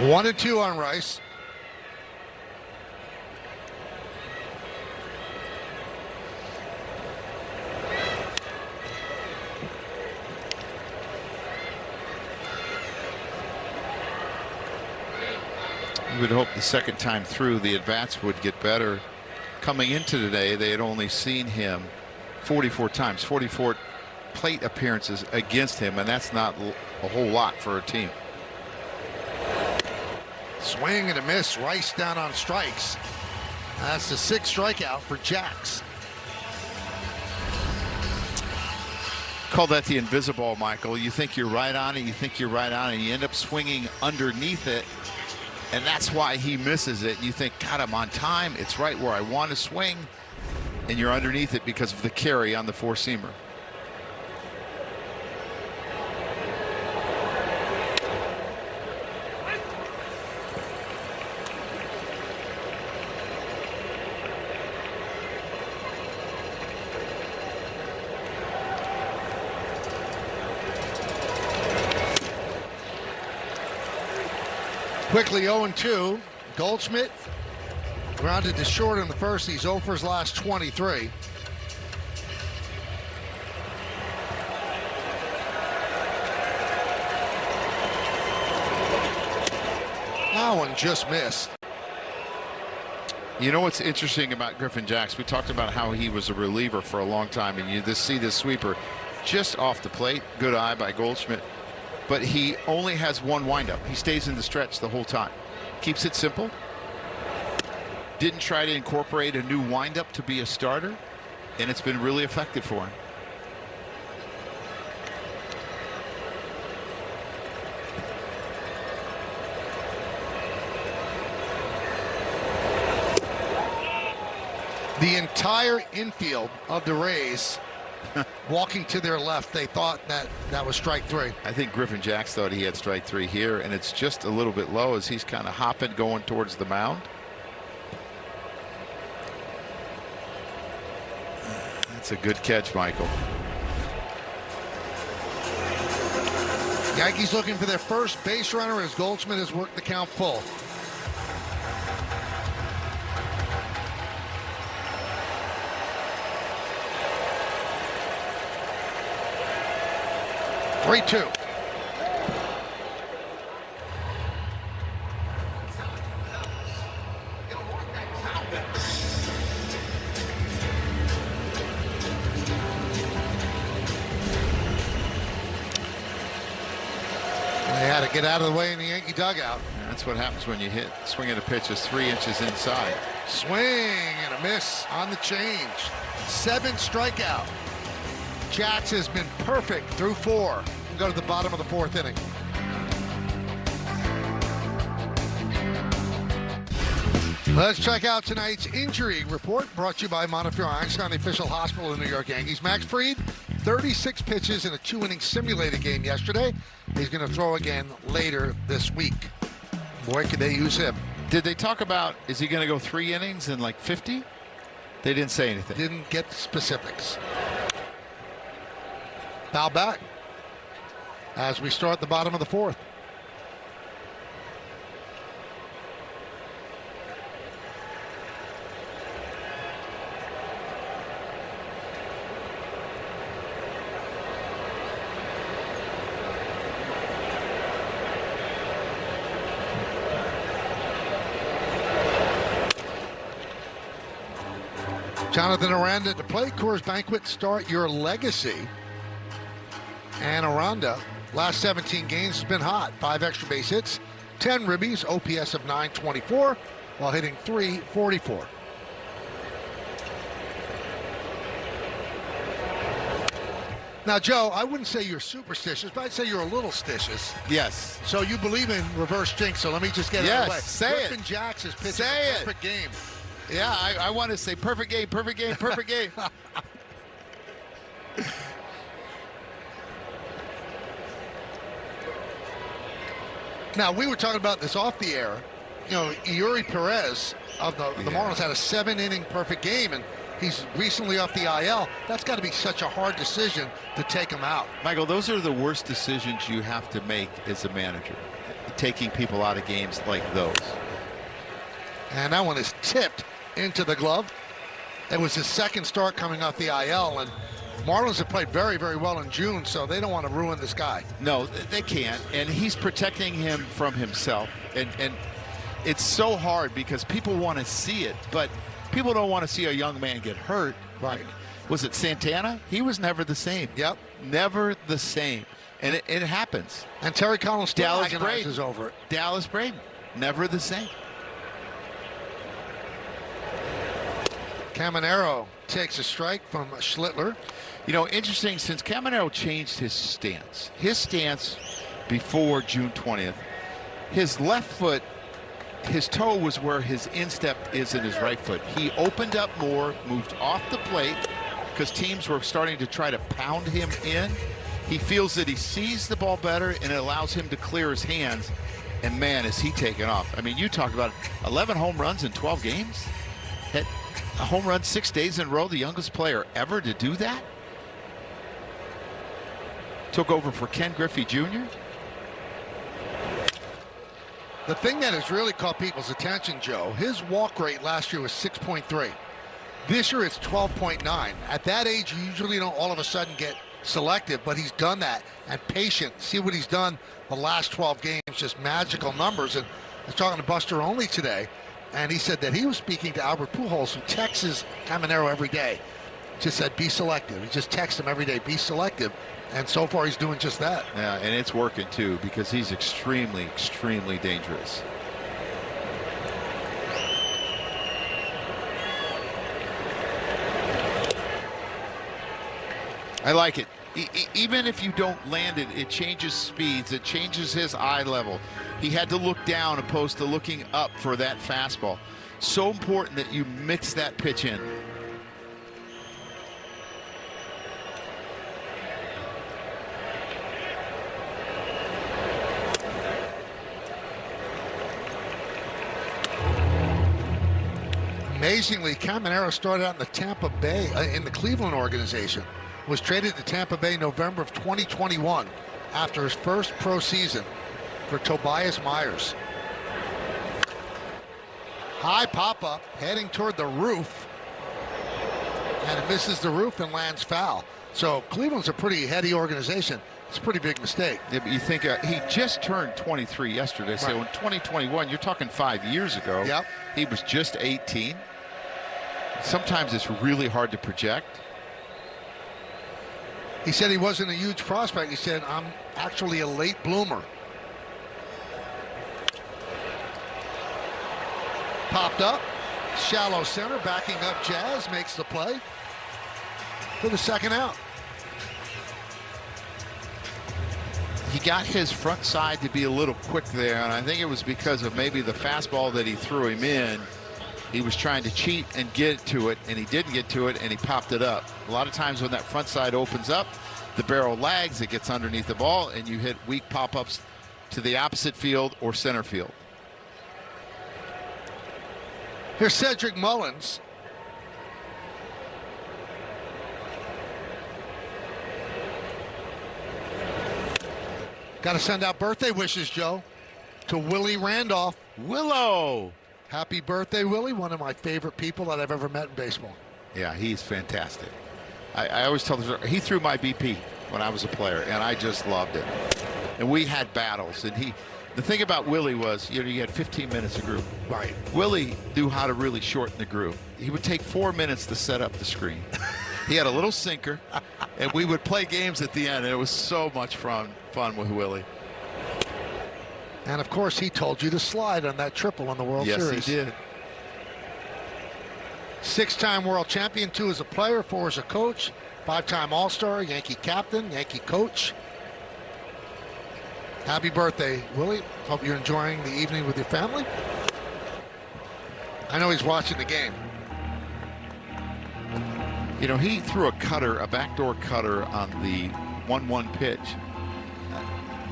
One and two on Rice. You would hope the second time through the at-bats would get better. Coming into today, they had only seen him 44 times, 44 plate appearances against him, and that's not a whole lot for a team. Swing and a miss. Rice down on strikes. That's the sixth strikeout for Jacks. Call that the invisible, Michael. You think you're right on it, you think you're right on it, and you end up swinging underneath it, and that's why he misses it. You think, God, I'm on time. It's right where I want to swing, and you're underneath it because of the carry on the four-seamer. Quickly 0-2. Goldschmidt grounded to short in the first. He's 0 for his last 23. That one just missed. You know what's interesting about Griffin Jax? We talked about how he was a reliever for a long time, and you just see this sweeper just off the plate. Good eye by Goldschmidt. But he only has one windup. He stays in the stretch the whole time. Keeps it simple. Didn't try to incorporate a new windup to be a starter, and it's been really effective for him. The entire infield of the Rays walking to their left, they thought that was strike three. I think Griffin Jax thought he had strike three here, and it's just a little bit low as he's kind of hopping going towards the mound. That's a good catch, Michael. Yankees looking for their first base runner as Goldschmidt has worked the count full. Three, two. They had to get out of the way in the Yankee dugout. That's what happens when you hit swing and a pitch is 3 inches inside. Swing and a miss on the change. 7 strikeout. Jax has been perfect through 4. We go to the bottom of the 4th inning. Let's check out tonight's injury report brought to you by Montefiore Einstein, the official hospital of the New York Yankees. Max Fried, 36 pitches in a 2-inning simulated game yesterday. He's going to throw again later this week. Boy, could they use him. Did they talk about, is he going to go 3 innings in like 50? They didn't say anything. Didn't get specifics. Foul back as we start the bottom of the 4th. Jonathan Aranda at the plate. Coors Banquet, start your legacy. And Aranda, last 17 games, has been hot. 5 extra base hits, 10 ribbies, OPS of 924, while hitting .344. Now, Joe, I wouldn't say you're superstitious, but I'd say you're a little stitious. Yes. So you believe in reverse jinx, so let me just get it out of the way. Say it. Griffin Jax is pitching Say a perfect game. Yeah, I want to say perfect game, perfect game, perfect game. Now, we were talking about this off the air. You know, Yuri Perez of the Marlins had a 7-inning perfect game, and he's recently off the IL. That's got to be such a hard decision to take him out. Michael, those are the worst decisions you have to make as a manager, taking people out of games like those. And that one is tipped into the glove. It was his second start coming off the IL, and Marlins have played very, very well in June, so they don't want to ruin this guy. No, they can't, and he's protecting him from himself. And it's so hard because people want to see it, but people don't want to see a young man get hurt. Right. Was it Santana? He was never the same. Yep. Never the same. And it happens. And Terry Collins still Dallas agonizes Braden. over it. Dallas Braden, never the same. Caminero takes a strike from Schlittler. You know, interesting, since Caminero changed his stance before June 20th, his left foot, his toe was where his instep is in his right foot. He opened up more, moved off the plate because teams were starting to try to pound him in. He feels that he sees the ball better and it allows him to clear his hands. And man, is he taking off. I mean, you talk about 11 home runs in 12 games. Hit a home run 6 days in a row, the youngest player ever to do that. Took over for Ken Griffey Jr. The thing that has really caught people's attention, Joe, his walk rate last year was 6.3. This year it's 12.9. At that age, you usually don't all of a sudden get selective, but he's done that, and patient. See what he's done the last 12 games, just magical numbers. And I was talking to Buster Olney today. And he said that he was speaking to Albert Pujols, who texts Caminero every day. Just said, be selective. He just texts him every day, be selective. And so far, he's doing just that. Yeah, and it's working, too, because he's extremely, extremely dangerous. I like it. Even if you don't land it, it changes speeds. It changes his eye level. He had to look down opposed to looking up for that fastball. So important that you mix that pitch in. Amazingly, Caminero started out in the Tampa Bay, in the Cleveland organization. Was traded to Tampa Bay November of 2021 after his first pro season for Tobias Myers. High pop-up, heading toward the roof. And it misses the roof and lands foul. So Cleveland's a pretty heady organization. It's a pretty big mistake. Yeah, but you think he just turned 23 yesterday. So in 2021, you're talking 5 years ago. Yep. He was just 18. Sometimes it's really hard to project. He said he wasn't a huge prospect. He said, I'm actually a late bloomer. Popped up, shallow center, backing up Jazz, makes the play for the second out. He got his front side to be a little quick there, and I think it was because of maybe the fastball that he threw him in. He was trying to cheat and get to it, and he didn't get to it, and he popped it up. A lot of times when that front side opens up, the barrel lags, it gets underneath the ball, and you hit weak pop-ups to the opposite field or center field. Here's Cedric Mullins. Got to send out birthday wishes, Joe, to Willie Randolph. Willow! Happy birthday, Willie. One of my favorite people that I've ever met in baseball. Yeah, he's fantastic. I always tell the story. He threw my BP when I was a player, and I just loved it. And we had battles. And the thing about Willie was, you had 15 minutes of groove. Right. Willie knew how to really shorten the groove. He would take 4 minutes to set up the screen. He had a little sinker, and we would play games at the end, and it was so much fun with Willie. And, of course, he told you to slide on that triple in the World Series. Yes, he did. 6-time world champion, 2 as a player, 4 as a coach, 5-time All-Star, Yankee captain, Yankee coach. Happy birthday, Willie. Hope you're enjoying the evening with your family. I know he's watching the game. You know, he threw a backdoor cutter on the 1-1 pitch.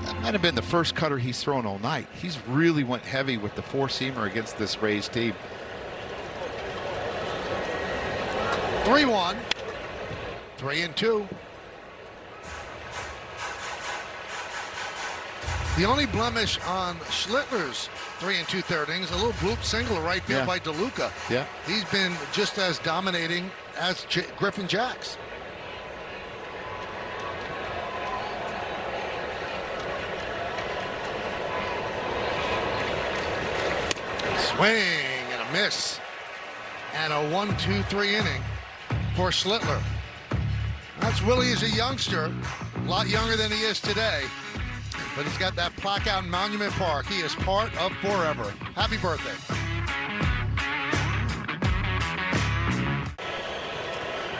That might have been the first cutter he's thrown all night. He's really went heavy with the four-seamer against this Rays team. 3-1, 3-2. The only blemish on Schlittler's 3 2/3 innings, a little bloop single to right field by DeLuca. Yeah. He's been just as dominating as Griffin Jacks. Swing and a miss. And a 1-2-3 inning for Schlittler. That's Willie as a youngster, a lot younger than he is today. But he's got that plaque out in Monument Park. He is part of forever. Happy birthday.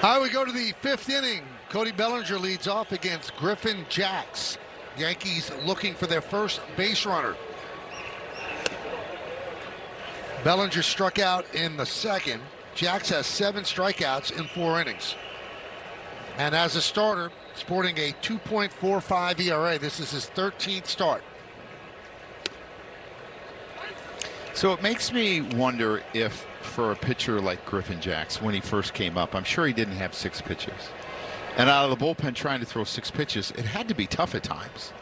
All right, we go to the 5th inning. Cody Bellinger leads off against Griffin Jacks. Yankees looking for their first base runner. Bellinger struck out in the 2nd. Jacks has 7 strikeouts in 4 innings. And as a starter, sporting a 2.45 ERA. This is his 13th start. So it makes me wonder if, for a pitcher like Griffin Jacks, when he first came up, I'm sure he didn't have 6 pitches. And out of the bullpen trying to throw 6 pitches, it had to be tough at times.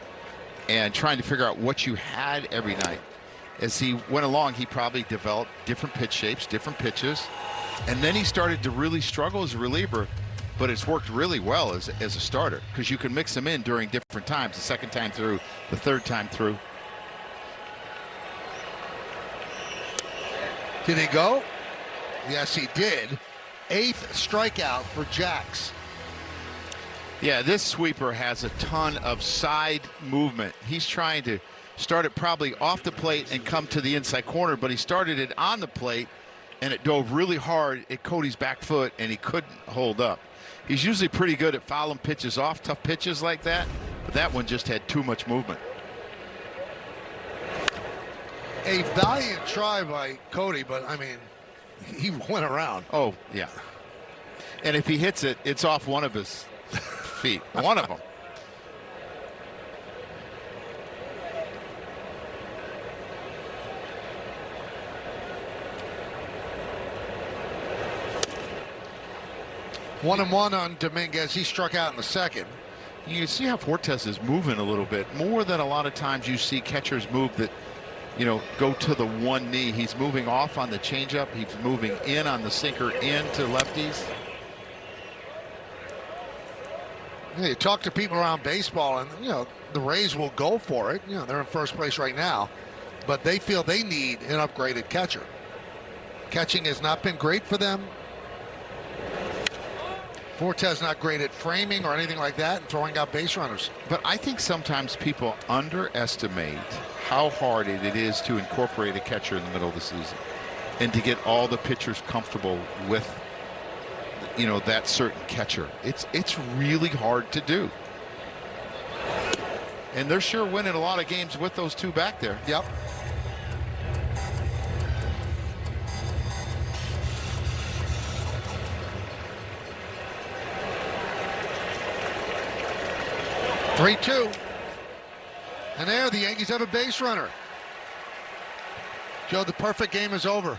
And trying to figure out what you had every night. As he went along, he probably developed different pitch shapes, different pitches. And then he started to really struggle as a reliever. But it's worked really well as a starter because you can mix them in during different times, the 2nd time through, the 3rd time through. Did he go? Yes, he did. 8th strikeout for Jax. Yeah, this sweeper has a ton of side movement. He's trying to start it probably off the plate and come to the inside corner, but he started it on the plate, and it dove really hard at Cody's back foot, and he couldn't hold up. He's usually pretty good at fouling pitches off, tough pitches like that, but that one just had too much movement. A valiant try by Cody, but, I mean, he went around. Oh, yeah. And if he hits it, it's off one of his feet. One of them. One and one on Dominguez. He struck out in the second. You can see how Fortes is moving a little bit more than a lot of times you see catchers move that, you know, go to the one knee. He's moving off on the changeup. He's moving in on the sinker into lefties. Yeah, you talk to people around baseball, and you know the Rays will go for it. You know they're in first place right now, but they feel they need an upgraded catcher. Catching has not been great for them. Fortes not great at framing or anything like that, and throwing out base runners. But I think sometimes people underestimate how hard it is to incorporate a catcher in the middle of the season and to get all the pitchers comfortable with, you know, that certain catcher. It's really hard to do. And they're sure winning a lot of games with those two back there. Yep. Three-two. And there, the Yankees have a base runner. Joe, the perfect game is over.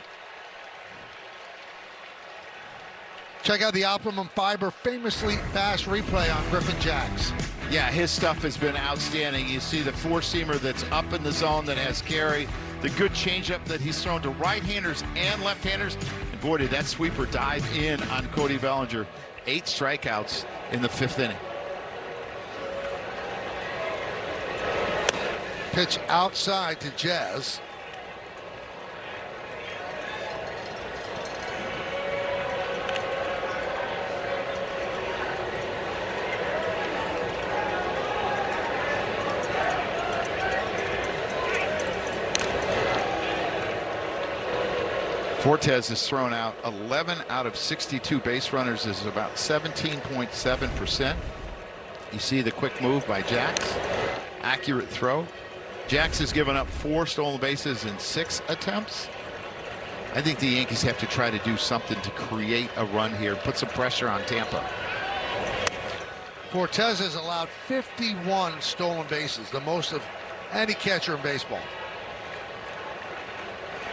Check out the Optimum Fiber famously fast replay on Griffin Jax. Yeah, his stuff has been outstanding. You see the four-seamer that's up in the zone that has carry, the good changeup that he's thrown to right-handers and left-handers. And boy, did that sweeper dive in on Cody Bellinger. 8 strikeouts in the 5th inning. Pitch outside to Jazz. Fortes has thrown out 11 out of 62 base runners, is about 17.7%. You see the quick move by Jax. Accurate throw. Jax has given up 4 stolen bases in 6 attempts. I think the Yankees have to try to do something to create a run here, put some pressure on Tampa. Fortes has allowed 51 stolen bases, the most of any catcher in baseball.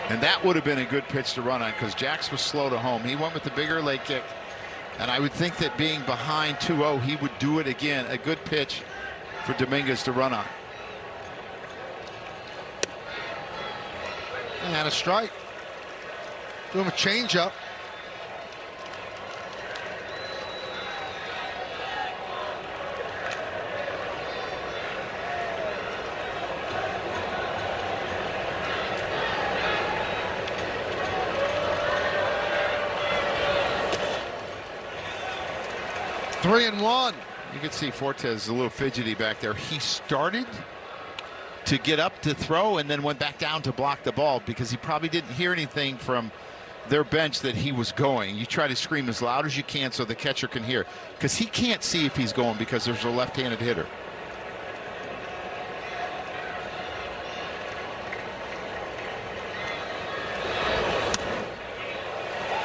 And that would have been a good pitch to run on because Jax was slow to home. He went with the bigger leg kick. And I would think that being behind 2-0, he would do it again. A good pitch for Dominguez to run on. And a strike. Do him a changeup. Three and one. You can see Fortes a little fidgety back there. He started to get up to throw and then went back down to block the ball because he probably didn't hear anything from their bench that he was going. You try to scream as loud as you can so the catcher can hear because he can't see if he's going because there's a left-handed hitter.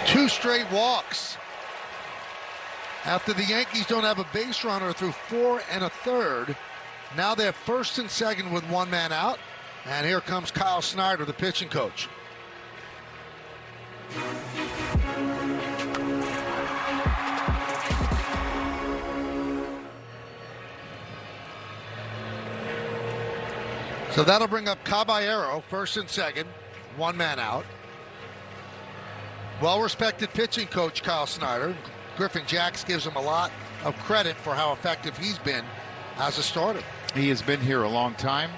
Two straight walks. After the Yankees don't have a base runner through 4 1/3, now they're first and second with 1 man out. And here comes Kyle Snyder, the pitching coach. So that'll bring up Caballero, first and second, 1 man out. Well-respected pitching coach Kyle Snyder. Griffin Jax gives him a lot of credit for how effective he's been as a starter. He has been here a long time.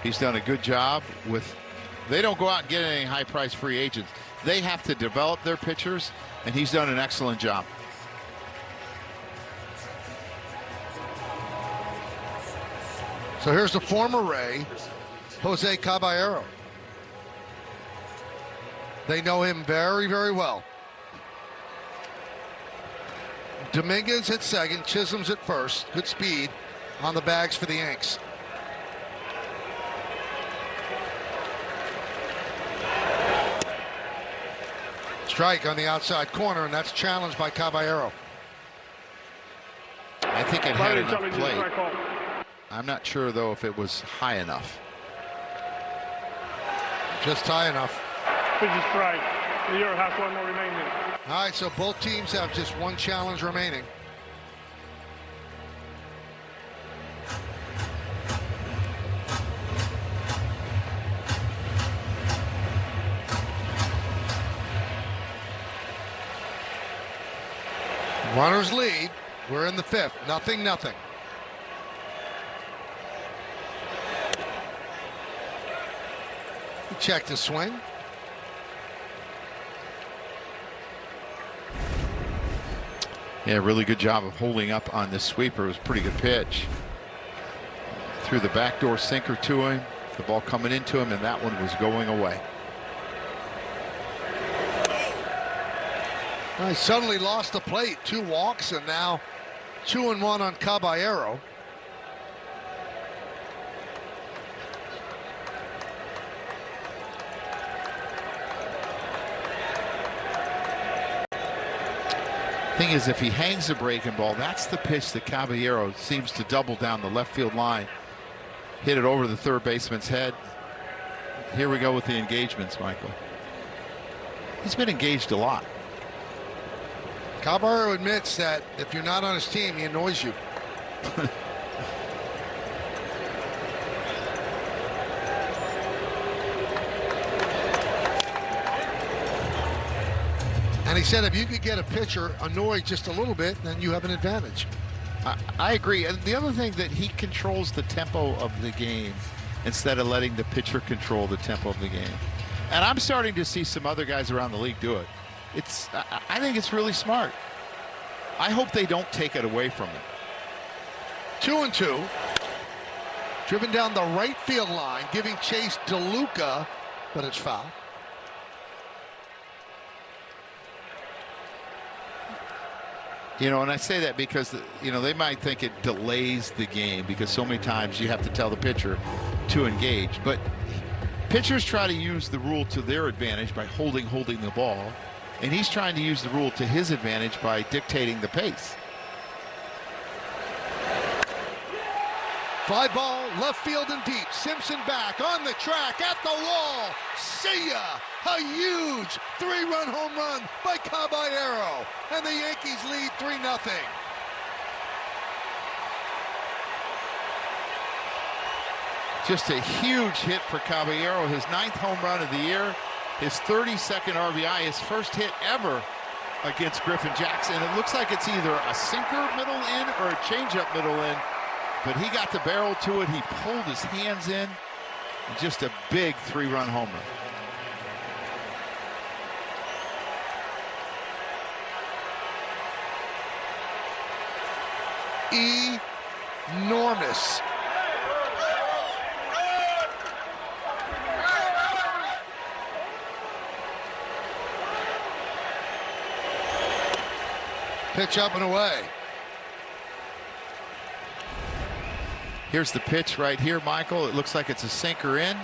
He's done a good job with. They don't go out and get any high-priced free agents. They have to develop their pitchers, and he's done an excellent job. So here's the former Ray, Jose Caballero. They know him very, very well. Dominguez at second, Chisholm's at first. Good speed on the bags for the Yanks. Strike on the outside corner, and that's challenged by Caballero. I think it had enough plate. I'm not sure, though, if it was high enough. Just high enough. Pitch is strike. Leo has one more remaining. All right, so both teams have just one challenge remaining. Runners lead. We're in the fifth. 0-0. Check the swing. Yeah, really good job of holding up on this sweeper. It was a pretty good pitch. Threw the backdoor sinker to him. The ball coming into him, and that one was going away. He suddenly lost the plate. 2 walks, and now 2-1 on Caballero. Thing is, if he hangs the breaking ball, that's the pitch that Caballero seems to double down the left field line. Hit it over the third baseman's head. Here we go with the engagements, Michael. He's been engaged a lot. Caballero admits that if you're not on his team, he annoys you. And he said if you could get a pitcher annoyed just a little bit, then you have an advantage. I agree. And the other thing that he controls the tempo of the game instead of letting the pitcher control the tempo of the game. And I'm starting to see some other guys around the league do it. I think it's really smart. I hope they don't take it away from him. 2-2. Driven down the right field line, giving chase to Luca, but it's foul. You know, and I say that because, you know, they might think it delays the game because so many times you have to tell the pitcher to engage. But pitchers try to use the rule to their advantage by holding the ball. And he's trying to use the rule to his advantage by dictating the pace. Fly ball, left field and deep. Simpson back on the track, at the wall. See ya! A huge 3-run home run by Caballero. And the Yankees lead 3-0. Just a huge hit for Caballero, his 9th home run of the year, his 32nd RBI, his first hit ever against Griffin Jackson. And it looks like it's either a sinker middle in or a changeup middle in. But he got the barrel to it. He pulled his hands in. Just a big 3-run homer. Enormous. Pitch up and away. Here's the pitch right here, Michael. It looks like it's a sinker in.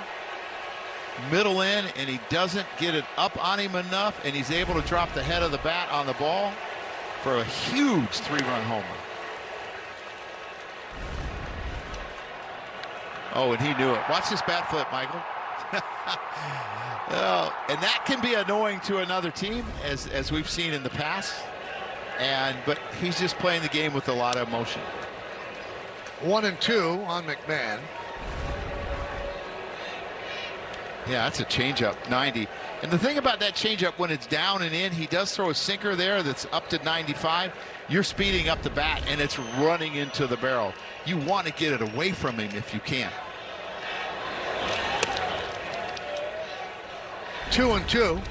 Middle in, and he doesn't get it up on him enough, and he's able to drop the head of the bat on the ball for a huge 3-run homer. Oh, and he knew it. Watch this bat flip, Michael. Oh, and that can be annoying to another team, as we've seen in the past. But he's just playing the game with a lot of emotion. 1-2 on McMahon. Yeah, that's a changeup, 90. And the thing about that changeup, when it's down and in, he does throw a sinker there that's up to 95. You're speeding up the bat, and it's running into the barrel. You want to get it away from him if you can. 2-2.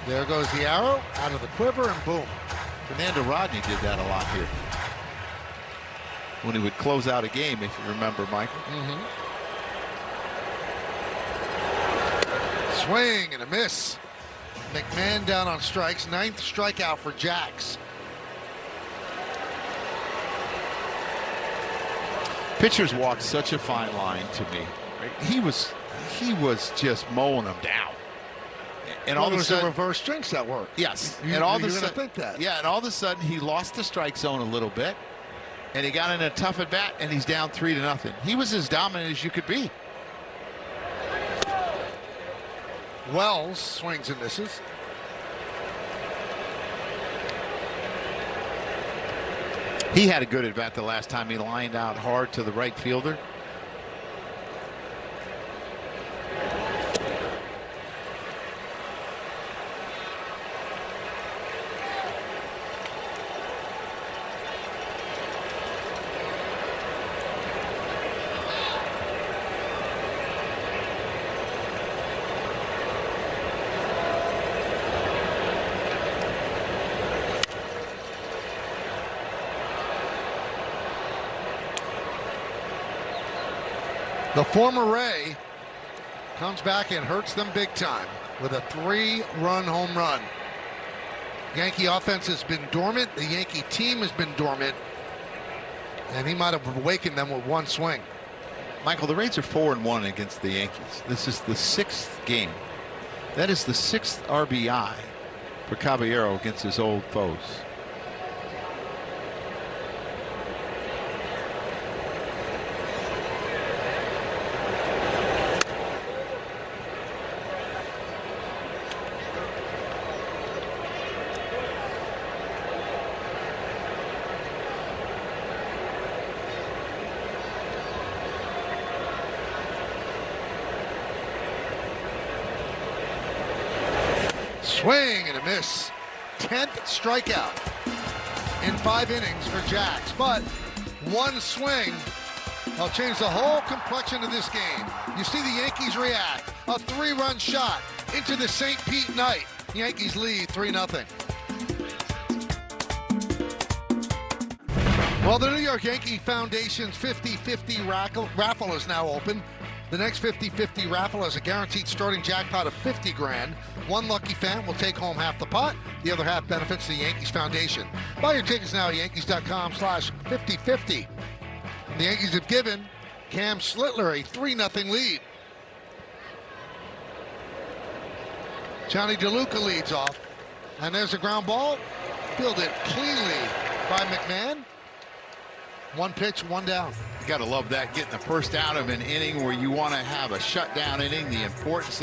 There goes the arrow out of the quiver, and boom. Fernando Rodney did that a lot here. When he would close out a game, if you remember, Michael. Swing and a miss. McMahon down on strikes. 9th strikeout for Jax. Pitchers walk such a fine line to me. Right? He was just mowing them down. And all of a sudden, reverse strings that work. Yes, and all of a sudden, think that. Yeah, and all of a sudden he lost the strike zone a little bit, and he got in a tough at bat, and he's down 3-0. He was as dominant as you could be. Wells swings and misses. He had a good at bat the last time he lined out hard to the right fielder. The former Ray comes back and hurts them big time with a 3-run home run. Yankee offense has been dormant. The Yankee team has been dormant. And he might have awakened them with one swing. Michael, the Rays are 4-1 against the Yankees. This is the 6th game. That is the 6th RBI for Caballero against his old foes. Swing and a miss. 10th strikeout in 5 innings for Jax. But one swing will change the whole complexion of this game. You see the Yankees react. A 3-run shot into the St. Pete night. Yankees lead 3-0. Well, the New York Yankee Foundation's 50-50 raffle is now open. The next 50-50 raffle has a guaranteed starting jackpot of $50,000. One lucky fan will take home half the pot. The other half benefits the Yankees Foundation. Buy your tickets now at Yankees.com/5050. The Yankees have given Cam Slittler a 3-0 lead. Johnny DeLuca leads off. And there's a ground ball. Fielded cleanly by McMahon. One pitch, one down. You got to love that, getting the first out of an inning where you want to have a shutdown inning. The importance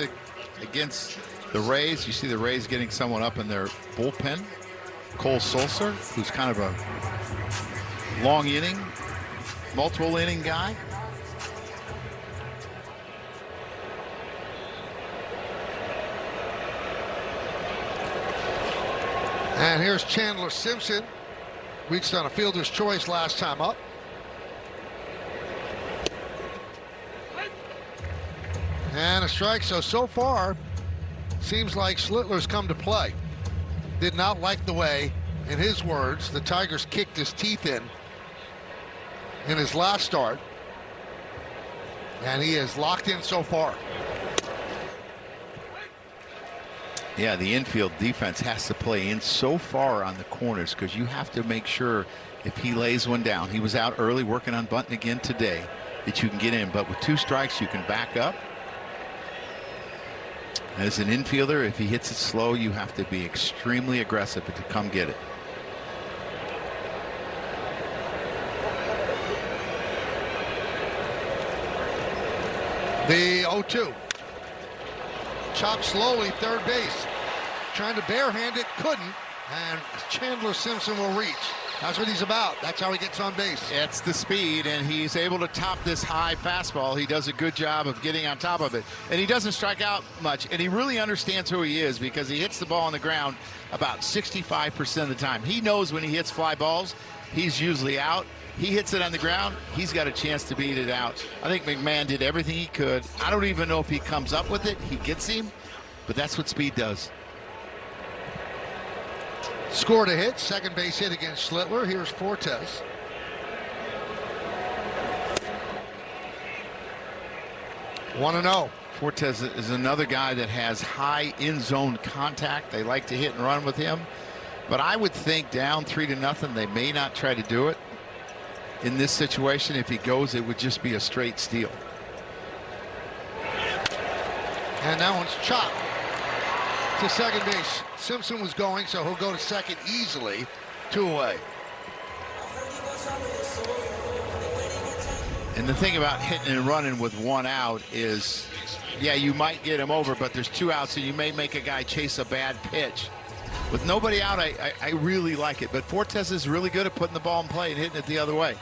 against the Rays. You see the Rays getting someone up in their bullpen. Cole Sulser, who's kind of a long inning, multiple inning guy. And here's Chandler Simpson. Reached on a fielder's choice last time up. And a strike. So far, seems like Slittler's come to play. Did not like the way, in his words, the Tigers kicked his teeth in his last start. And he is locked in so far. Yeah, the infield defense has to play in so far on the corners because you have to make sure if he lays one down. He was out early working on bunting again today, that you can get in. But with 2 strikes, you can back up. As an infielder, if he hits it slow, you have to be extremely aggressive to come get it. The 0-2. Chopped slowly, third base. Trying to barehand it, couldn't. And Chandler Simpson will reach. That's what he's about. That's how he gets on base. It's the speed, and he's able to top this high fastball. He does a good job of getting on top of it. And he doesn't strike out much, and he really understands who he is because he hits the ball on the ground about 65% of the time. He knows when he hits fly balls, he's usually out. He hits it on the ground, he's got a chance to beat it out. I think McMahon did everything he could. I don't even know if he comes up with it. He gets him, but that's what speed does. Scored a hit, second base hit against Schlittler. Here's Fortes. One and 0. Fortes is another guy that has high in-zone contact. They like to hit and run with him. But I would think down 3-0, they may not try to do it. In this situation, if he goes, it would just be a straight steal. And that one's chopped to second base. Simpson was going, so he'll go to second easily. 2 away. And the thing about hitting and running with 1 out is, yeah, you might get him over, but there's 2 outs, and you may make a guy chase a bad pitch. With nobody out, I really like it. But Fortes is really good at putting the ball in play and hitting it the other way.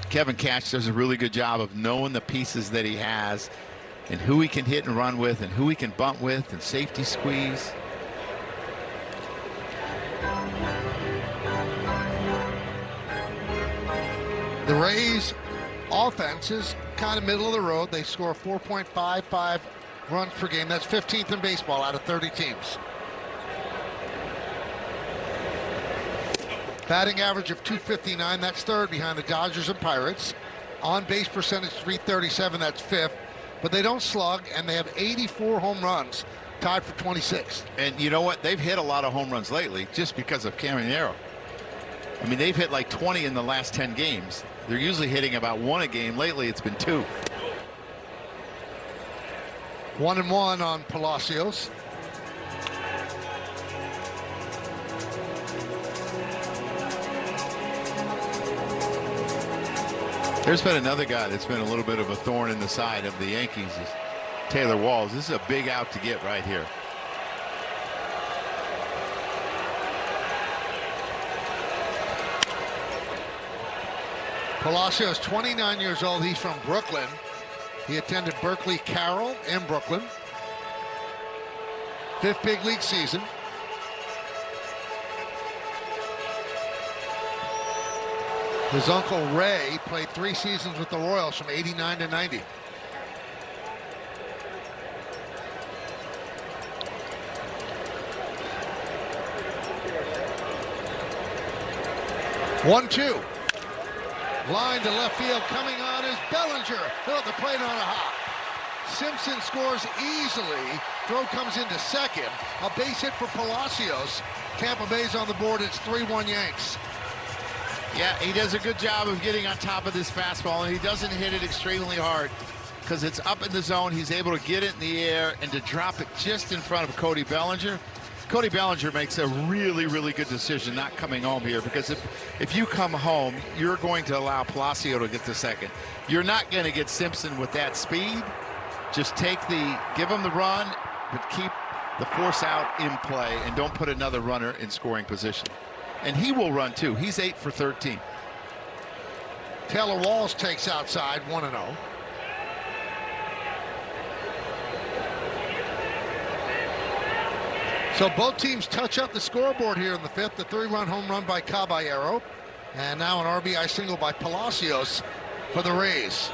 Kevin Cash does a really good job of knowing the pieces that he has and who he can hit and run with and who he can bunt with and safety squeeze. The Rays offense is kind of middle of the road. They score 4.55 runs per game. That's 15th in baseball out of 30 teams. Batting average of .259, that's third behind the Dodgers and Pirates. On base percentage .337, that's fifth. But they don't slug, and they have 84 home runs, tied for 26th. And you know what? They've hit a lot of home runs lately just because of Caminero. I mean, they've hit like 20 in the last 10 games. They're usually hitting about 1 a game. Lately, it's been 2. 1-1 on Palacios. There's been another guy that's been a little bit of a thorn in the side of the Yankees, is Taylor Walls. This is a big out to get right here. Palacios, 29 years old. He's from Brooklyn. He attended Berkeley Carroll in Brooklyn. 5th big league season. His uncle Ray played 3 seasons with the Royals from '89 to '90. One-two. Line to left field. Coming on is Bellinger. He'll at the plate on a hop. Simpson scores easily. Throw comes into second. A base hit for Palacios. Tampa Bay's on the board. It's 3-1 Yanks. Yeah, he does a good job of getting on top of this fastball, and he doesn't hit it extremely hard because it's up in the zone. He's able to get it in the air and to drop it just in front of Cody Bellinger. Cody Bellinger makes a really, really good decision not coming home here, because if you come home, you're going to allow Palacio to get to second. You're not going to get Simpson with that speed. Just give him the run, but keep the force out in play and don't put another runner in scoring position. And he will run too. He's 8 for 13. Taylor Walls takes outside, 1-0. So both teams touch up the scoreboard here in the 5th. The 3-run home run by Caballero. And now an RBI single by Palacios for the Rays.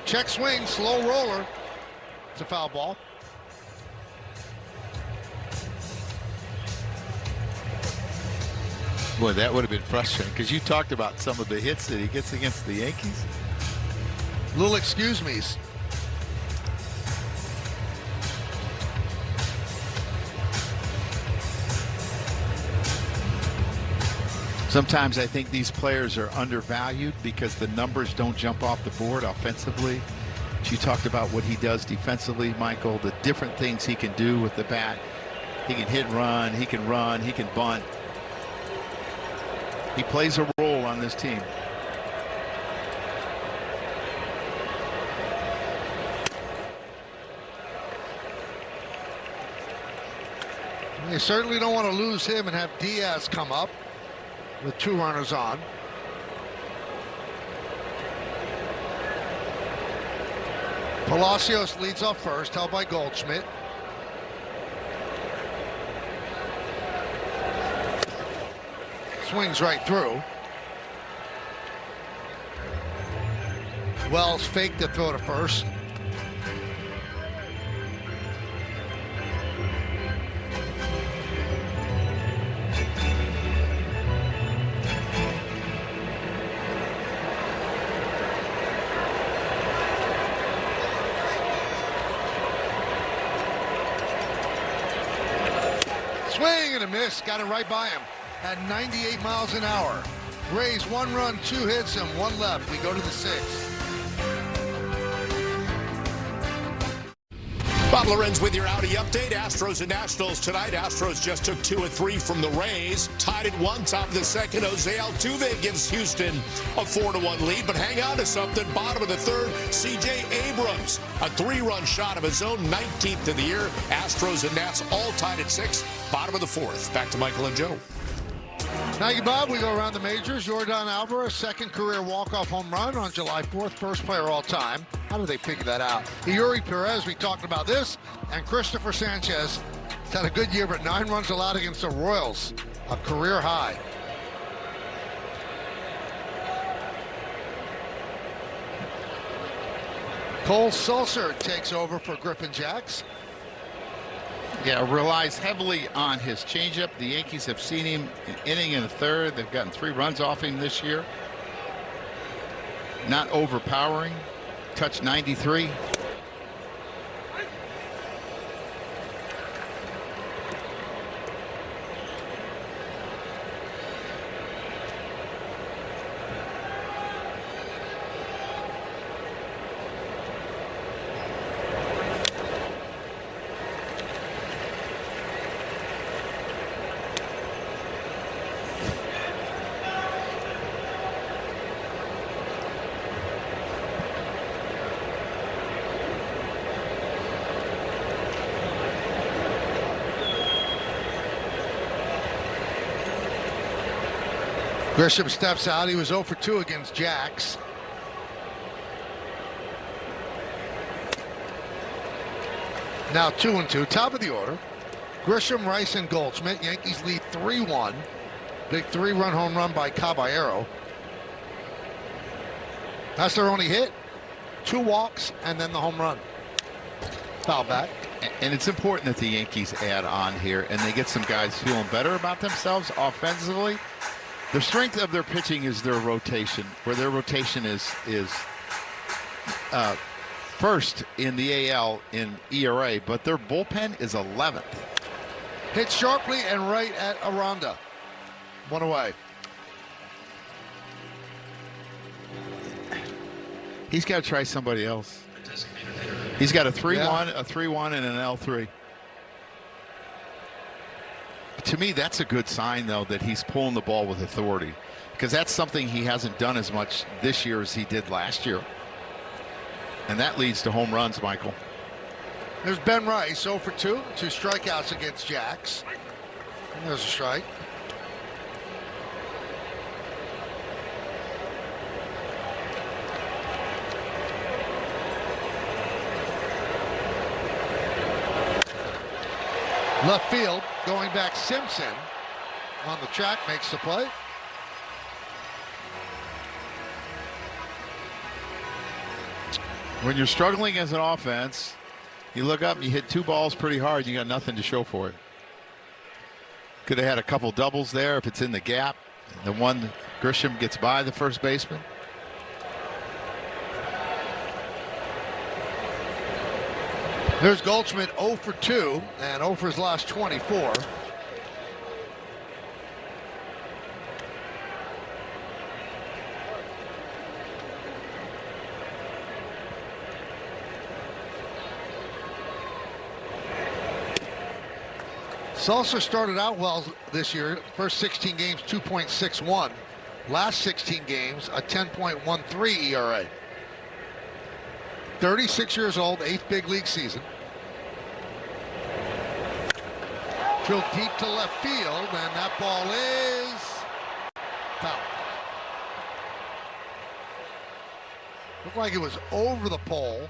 Check swing, slow roller. It's a foul ball. Boy, that would have been frustrating, because you talked about some of the hits that he gets against the Yankees. Little excuse me's. Sometimes I think these players are undervalued because the numbers don't jump off the board offensively. But you talked about what he does defensively, Michael, the different things he can do with the bat. He can hit and run, he can bunt. He plays a role on this team. They certainly don't want to lose him and have Diaz come up with 2 runners on. Palacios leads off first, held by Goldschmidt. Swings right through. Wells faked the throw to first. Swing and a miss. Got it right by him at 98 miles an hour. Rays 1 run, 2 hits, and 1 left. We go to the 6th. Bob Lorenz with your Audi update. Astros and Nationals tonight. Astros just took 2 of 3 from the Rays. Tied at 1, top of the second. Jose Altuve gives Houston a 4-1 lead. But hang on to something. Bottom of the third, C.J. Abrams, a 3-run shot of his own, 19th of the year. Astros and Nats all tied at 6. Bottom of the 4th. Back to Michael and Joe. Thank you, Bob. We go around the majors. Yordan Alvarez, second career walk-off home run on July 4th. First player all time. How did they figure that out? Yuri Perez, we talked about this. And Christopher Sanchez has had a good year, but 9 runs allowed against the Royals. A career high. Cole Sulser takes over for Griffin Jacks. Yeah, relies heavily on his changeup. The Yankees have seen him an inning and a third. They've gotten 3 runs off him this year. Not overpowering. Touch 93. Grisham steps out. He was 0 for 2 against Jacks. Now 2-2, top of the order. Grisham, Rice, and Goldschmidt. Yankees lead 3-1. Big 3-run home run by Caballero. That's their only hit. 2 walks, and then the home run. Foul back. And it's important that the Yankees add on here and they get some guys feeling better about themselves offensively. The strength of their pitching is their rotation, where their rotation is first in the AL in ERA, but their bullpen is 11th. Hit sharply and right at Aranda. 1 away. He's got to try somebody else. He's got a 3-1, a 3-1, and an L3. To me, that's a good sign, though, that he's pulling the ball with authority, because that's something he hasn't done as much this year as he did last year. And that leads to home runs, Michael. There's Ben Rice, 0 for 2, 2 strikeouts against Jacks. And there's a strike. Left field, going back, Simpson on the track makes the play. When you're struggling as an offense, you look up and you hit 2 balls pretty hard, you got nothing to show for it. Could have had a couple doubles there if it's in the gap. The one Grisham gets by the first baseman. There's Goldschmidt, 0 for 2, and 0 for his last 24. Salsa started out well this year. First 16 games, 2.61. Last 16 games, a 10.13 ERA. 36 years old, 8th big league season. Drilled deep to left field, and that ball is foul. Looked like it was over the pole,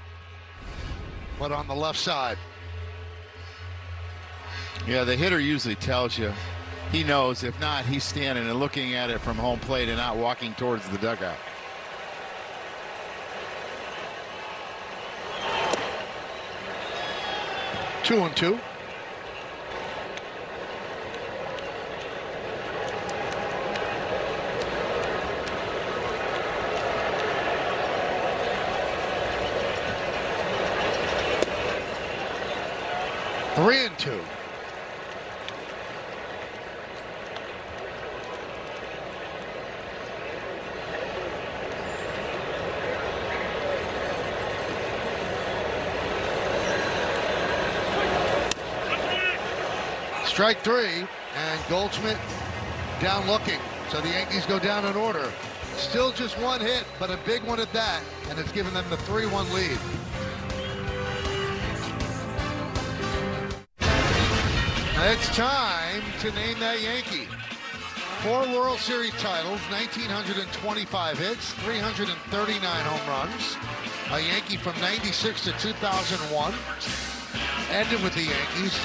but on the left side. Yeah, the hitter usually tells you. He knows. If not, he's standing and looking at it from home plate and not walking towards the dugout. Two and two. Three and two. Strike three, and Goldschmidt down looking. So the Yankees go down in order. Still just one hit, but a big one at that, and it's given them the 3-1 lead. It's time to name that Yankee. 4 World Series titles, 1,925 hits, 339 home runs. A Yankee from 96 to 2001. Ended with the Yankees.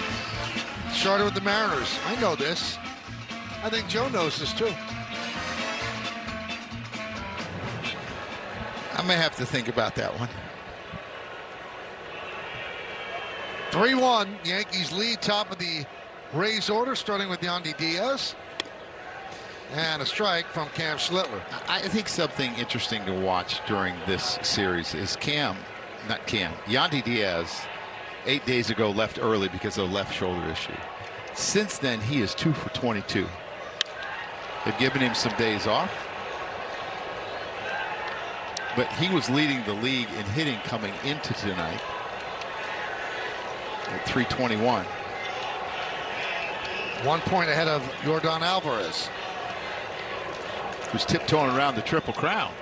Started with the Mariners. I know this. I think Joe knows this too. I may have to think about that one. 3-1, Yankees lead top of the Rays order, starting with Yandy Diaz. And a strike from Cam Schlittler. I think something interesting to watch during this series is Yandy Diaz, 8 days ago left early because of a left shoulder issue. Since then, he is 2 for 22. They've given him some days off. But he was leading the league in hitting coming into tonight at 321. 1 point ahead of Yordan Alvarez, who's tiptoeing around the Triple Crown.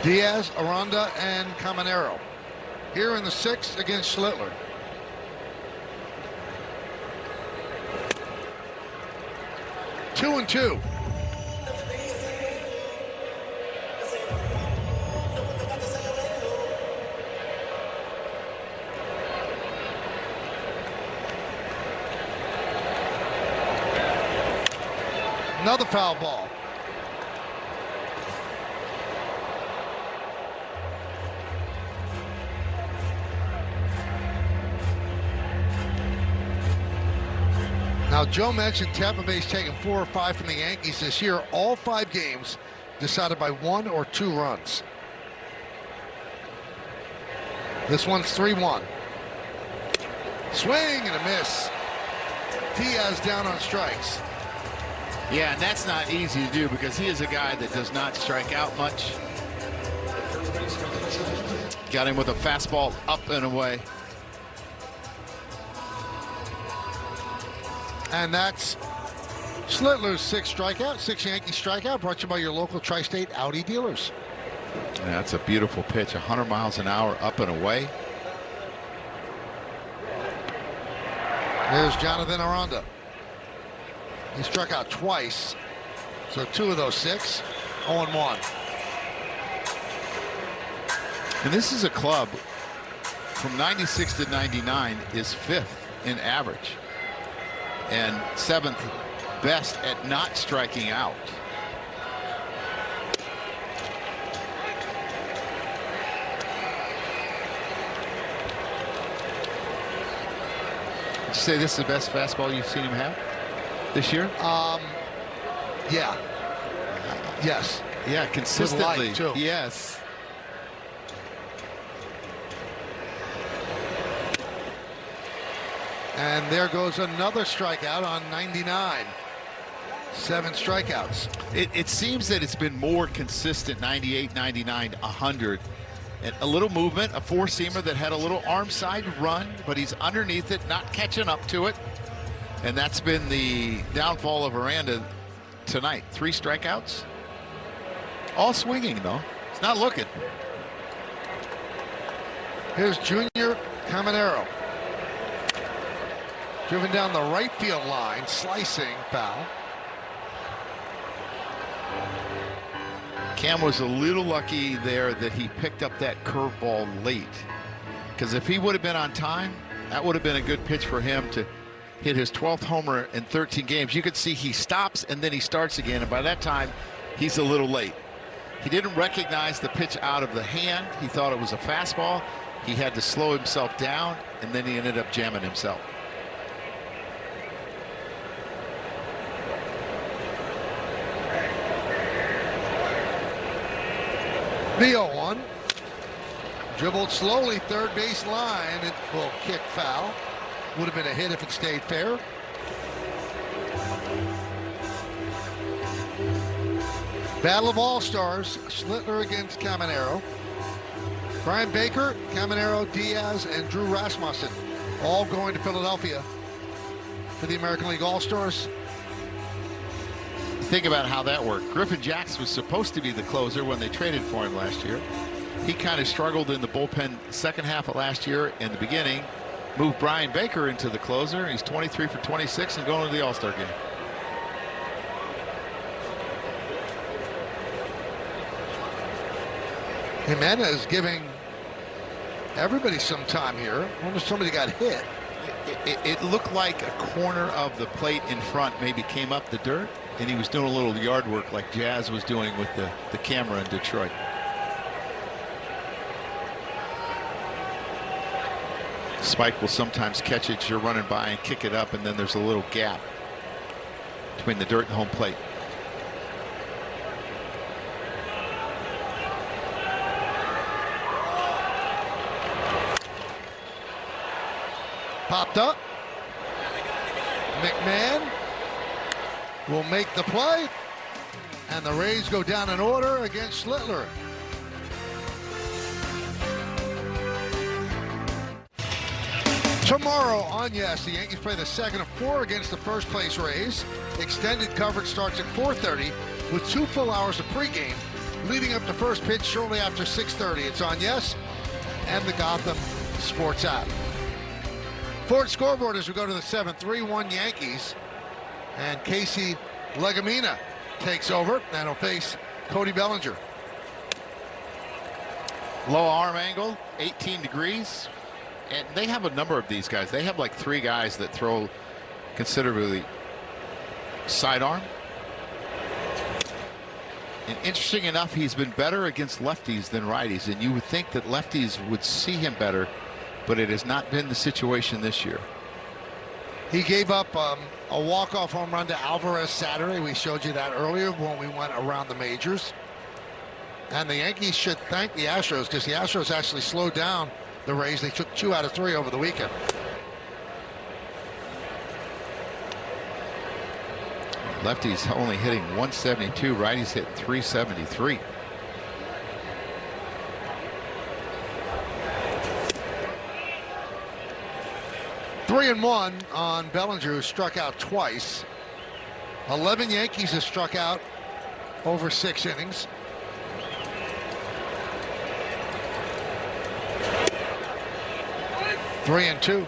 Diaz, Aranda, and Caminero. Here in the 6th against Schlittler. Two and two. Another foul ball. Now, Joe mentioned Tampa Bay's taken 4 or 5 from the Yankees this year. All 5 games decided by 1 or 2 runs. This one's 3-1. Swing and a miss. Diaz down on strikes. Yeah, and that's not easy to do because he is a guy that does not strike out much. Got him with a fastball up and away. And that's Schlittler's 6th strikeout, 6 Yankee strikeout, brought to you by your local Tri-State Audi dealers. Yeah, that's a beautiful pitch, 100 miles an hour up and away. There's Jonathan Aranda. He struck out twice, so 2 of those 6, 0-1. And this is a club from 96 to 99 is 5th in average and 7th best at not striking out. Would you say this is the best fastball you've seen him have this year? Yeah. Yes. Yeah, consistently. With life, too. Yes. And there goes another strikeout on 99. 7 strikeouts. It seems that it's been more consistent, 98, 99, 100. And a little movement, a 4-seamer that had a little arm side run, but he's underneath it, not catching up to it. And that's been the downfall of Aranda tonight. 3 strikeouts. All swinging, though. It's not looking. Here's Junior Caminero. Driven down the right field line, slicing foul. Cam was a little lucky there that he picked up that curveball late. Because if he would have been on time, that would have been a good pitch for him to hit his 12th homer in 13 games. You could see he stops and then he starts again. And by that time, he's a little late. He didn't recognize the pitch out of the hand. He thought it was a fastball. He had to slow himself down, and then he ended up jamming himself. The 0-1. Dribbled slowly, third base line. It will kick foul. Would have been a hit if it stayed fair. Battle of All-Stars, Schlittler against Caminero. Brian Baker, Caminero, Diaz, and Drew Rasmussen all going to Philadelphia for the American League All-Stars. Think about how that worked. Griffin Jax was supposed to be the closer when they traded for him last year. He kind of struggled in the bullpen second half of last year in the beginning. Moved Brian Baker into the closer. He's 23 for 26 and going to the All-Star game. Jimenez giving everybody some time here. I wonder if somebody got hit. It looked like a corner of the plate in front maybe came up the dirt, and he was doing a little yard work like Jazz was doing with the camera in Detroit. Spike will sometimes catch it, you're running by and kick it up, and then there's a little gap between the dirt and home plate. Popped up. McMahon will make the play, and the Rays go down in order against Schlittler. Tomorrow on Yes, the Yankees play the second of 4 against the first place Rays. Extended coverage starts at 4:30 with 2 full hours of pregame leading up to first pitch shortly after 6:30. It's on Yes and the Gotham Sports app. Ford scoreboard as we go to the 7th, 3-1 Yankees. And Casey Legumina takes over and will face Cody Bellinger. Low arm angle, 18 degrees. And they have a number of these guys. They have like 3 guys that throw considerably sidearm. And interesting enough, he's been better against lefties than righties. And you would think that lefties would see him better, but it has not been the situation this year. He gave up a walk-off home run to Alvarez Saturday. We showed you that earlier when we went around the majors. And the Yankees should thank the Astros because the Astros actually slowed down the Rays. They took 2 out of 3 over the weekend. Lefties only hitting 172, righties hit 373. Three and 1 on Bellinger, who struck out twice. 11 Yankees have struck out over 6 innings. Three and 2.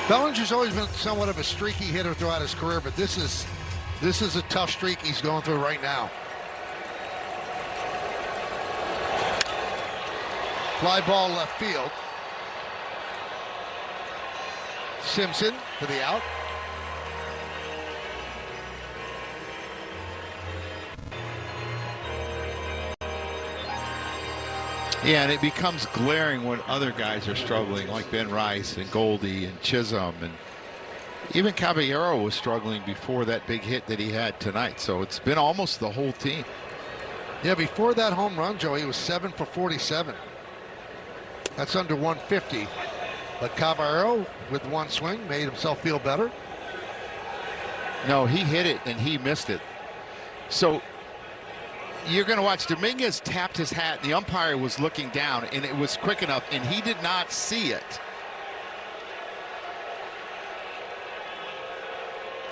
Bellinger's always been somewhat of a streaky hitter throughout his career, but this is a tough streak he's going through right now. Fly ball left field. Simpson to the out. Yeah, and it becomes glaring when other guys are struggling, like Ben Rice and Goldie and Chisholm, and even Caballero was struggling before that big hit that he had tonight. So it's been almost the whole team. Yeah, before that home run, Joe, he was 7 for 47. That's under 150. But Caballero, with one swing, made himself feel better. No, he hit it and he missed it. So you're going to watch. Dominguez tapped his hat. The umpire was looking down, and it was quick enough, and he did not see it.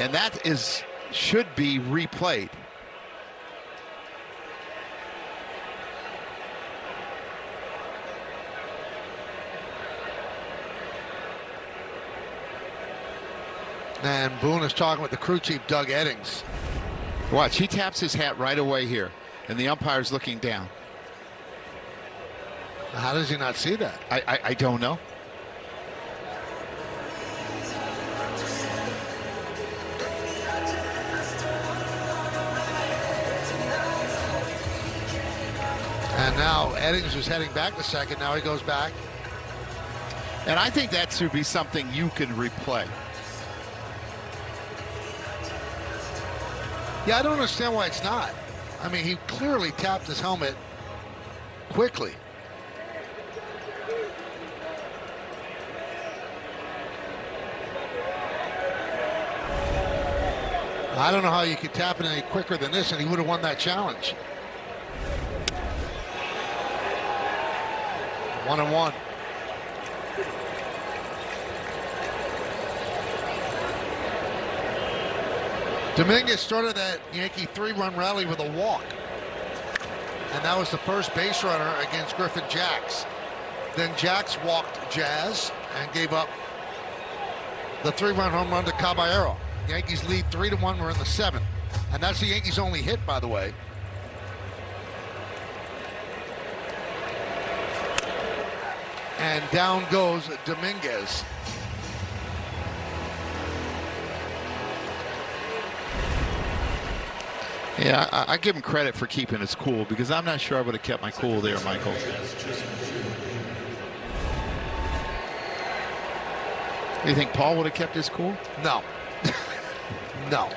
And that should be replayed. And Boone is talking with the crew chief, Doug Eddings. Watch, he taps his hat right away here, and the umpire's looking down. How does he not see that? I don't know. And now Eddings was heading back to second. Now he goes back. And I think that should be something you can replay. Yeah, I don't understand why it's not. I mean, he clearly tapped his helmet quickly. I don't know how you could tap it any quicker than this, and he would have won that challenge. 1-1. Dominguez started that Yankee 3-run rally with a walk. And that was the first base runner against Griffin Jax. Then Jax walked Jazz and gave up the 3-run home run to Caballero. Yankees lead 3-1. We're in the 7th. And that's the Yankees' only hit, by the way. And down goes Dominguez. Yeah, I give him credit for keeping his cool, because I'm not sure I would have kept my cool there, Michael. You think Paul would have kept his cool? No. No.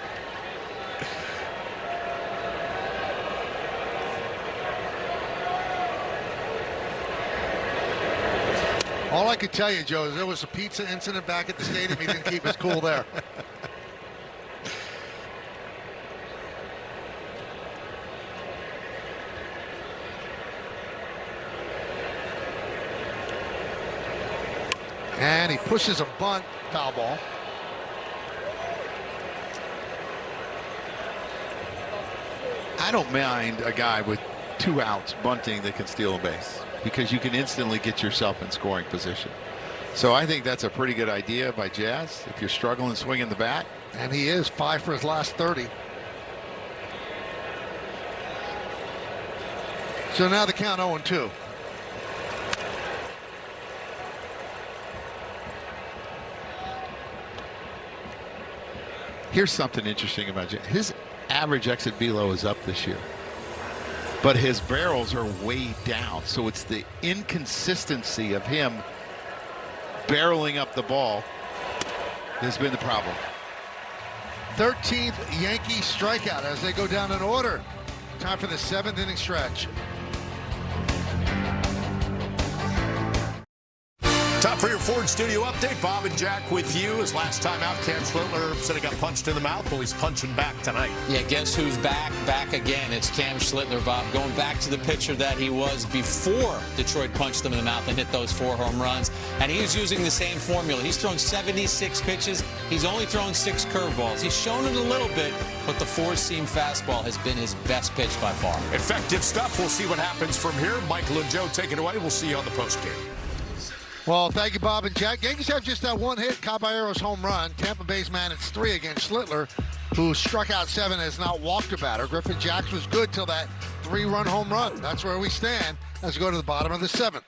All I could tell you, Joe, is there was a pizza incident back at the stadium. He didn't keep his cool there. And he pushes a bunt, foul ball. I don't mind a guy with 2 outs bunting that can steal a base, because you can instantly get yourself in scoring position. So I think that's a pretty good idea by Jazz if you're struggling swinging the bat. And he is 5 for his last 30. So now the count 0-2. Here's something interesting about Jazz. His average exit velo is up this year, but his barrels are way down. So it's the inconsistency of him barreling up the ball that's been the problem. 13th Yankee strikeout as they go down in order. Time for the 7th inning stretch. Time for your Ford Studio update. Bob and Jack with you. His last time out, Cam Schlittler said he got punched in the mouth. Well, he's punching back tonight. Yeah, guess who's back? Back again. It's Cam Schlittler, Bob. Going back to the pitcher that he was before Detroit punched him in the mouth and hit those 4 home runs. And he's using the same formula. He's thrown 76 pitches. He's only thrown 6 curveballs. He's shown it a little bit, but the 4-seam fastball has been his best pitch by far. Effective stuff. We'll see what happens from here. Michael and Joe take it away. We'll see you on the postgame. Well, thank you, Bob and Jack. Yankees have just that 1 hit, Caballero's home run. Tampa Bay's man, it's 3 against Schlittler, who struck out 7, has not walked a batter. Griffin Jax was good till that 3-run home run. That's where we stand as we go to the bottom of the 7th.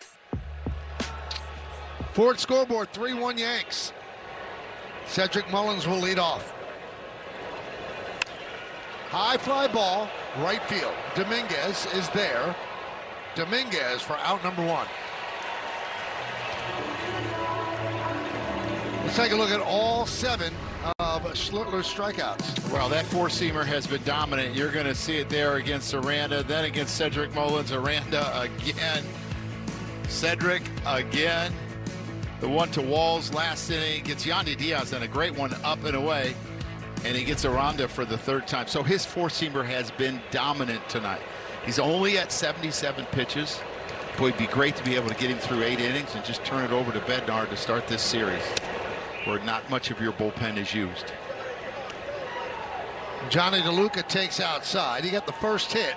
Ford scoreboard, 3-1 Yanks. Cedric Mullins will lead off. High fly ball, right field. Dominguez is there. Dominguez for out number 1. Let's take a look at all 7 of Schlittler's strikeouts. Well, that 4-seamer has been dominant. You're going to see it there against Aranda, then against Cedric Mullins. Aranda again. Cedric again. The one to Walls last inning. Gets Yandy Diaz on a great one up and away. And he gets Aranda for the 3rd time. So his 4-seamer has been dominant tonight. He's only at 77 pitches. Boy, it'd be great to be able to get him through 8 innings and just turn it over to Bednar to start this series, where not much of your bullpen is used. Johnny DeLuca takes outside. He got the first hit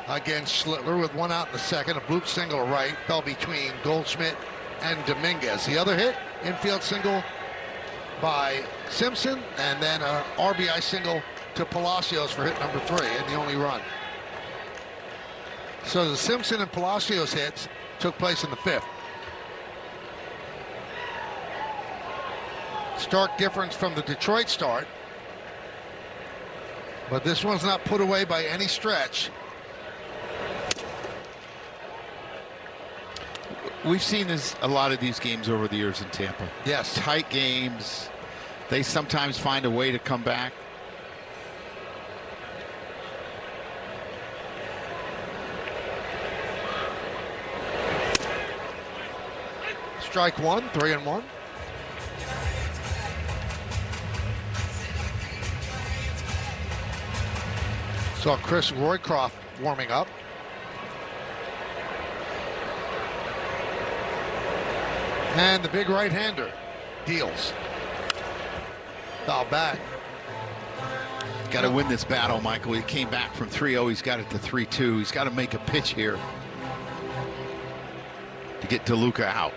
against Schlittler with 1 out in the 2nd. A bloop single right fell between Goldschmidt and Dominguez. The other hit, infield single by Simpson, and then a RBI single to Palacios for hit number 3 and the only run. So the Simpson and Palacios hits took place in the 5th. Stark difference from the Detroit start, but this one's not put away by any stretch. We've seen this a lot of these games over the years in Tampa. Yes. Tight games. They sometimes find a way to come back. Strike 1, 3-1. Saw Chris Roycroft warming up. And the big right-hander deals. Foul back. Got to win this battle, Michael. He came back from 3-0. He's got it to 3-2. He's got to make a pitch here to get DeLuca out.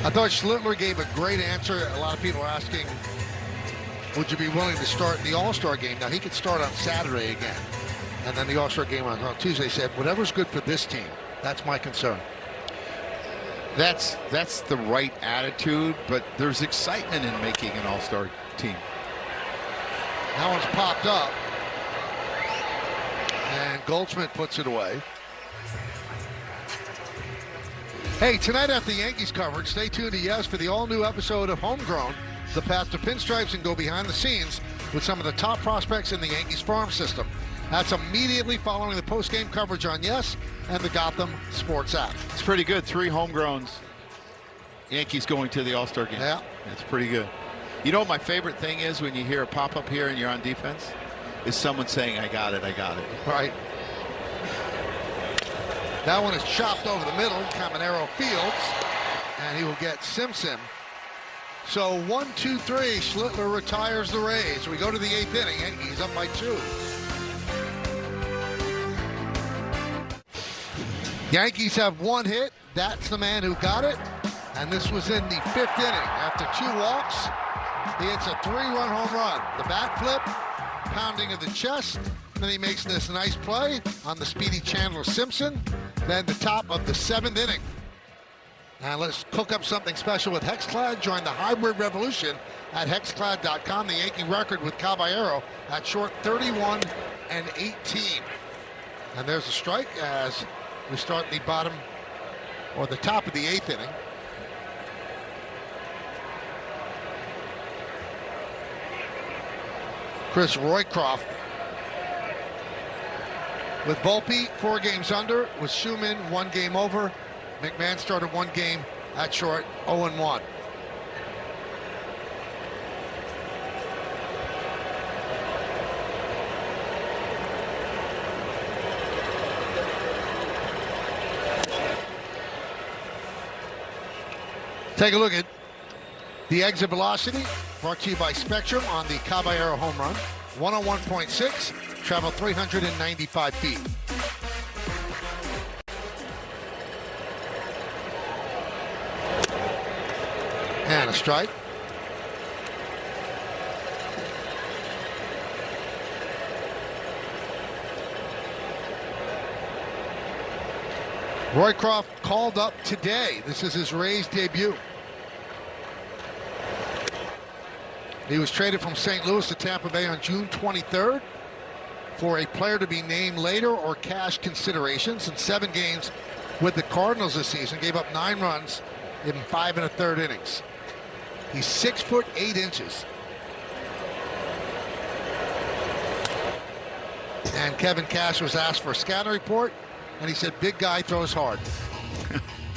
I thought Schlittler gave a great answer. A lot of people are asking, would you be willing to start the All-Star game? Now, he could start on Saturday again. And then the All-Star game on Tuesday. He said, whatever's good for this team. That's my concern. That's the right attitude, but there's excitement in making an All-Star team. That one's popped up. And Goldschmidt puts it away. Hey, tonight after the Yankees coverage, stay tuned to Yes for the all-new episode of Homegrown, the path to pinstripes, and go behind the scenes with some of the top prospects in the Yankees farm system. That's immediately following the post-game coverage on Yes and the Gotham Sports app. It's pretty good. 3 homegrowns. Yankees going to the All-Star game. Yeah. It's pretty good. You know what my favorite thing is when you hear a pop-up here and you're on defense? Is someone saying, I got it, I got it. Right. That one is chopped over the middle. Caminero fields, and he will get Simpson. So 1-2-3, Schlittler retires the Rays. We go to the 8th inning. Yankees up by 2. Yankees have 1 hit. That's the man who got it. And this was in the 5th inning. After 2 walks, he hits a 3-run home run. The bat flip, pounding of the chest. Then he makes this nice play on the speedy Chandler Simpson. Then the top of the 7th inning. Now let's cook up something special with Hexclad. Join the hybrid revolution at hexclad.com. The Yankee record with Caballero at short 31-18. And there's a strike as we start the bottom or the top of the 8th inning. Chris Roycroft with Volpe 4 games under, with Schumann 1 game over. McMahon started 1 game at short, 0-1. Take a look at the exit velocity, brought to you by Spectrum on the Caballero home run. 101.6, traveled 395 feet. And a strike. Roycroft called up today. This is his Rays debut. He was traded from St. Louis to Tampa Bay on June 23rd for a player to be named later or cash considerations. In 7 games with the Cardinals this season, gave up 9 runs in 5 1/3 innings. He's 6 foot 8 inches. And Kevin Cash was asked for a scouting report, and he said, big guy throws hard.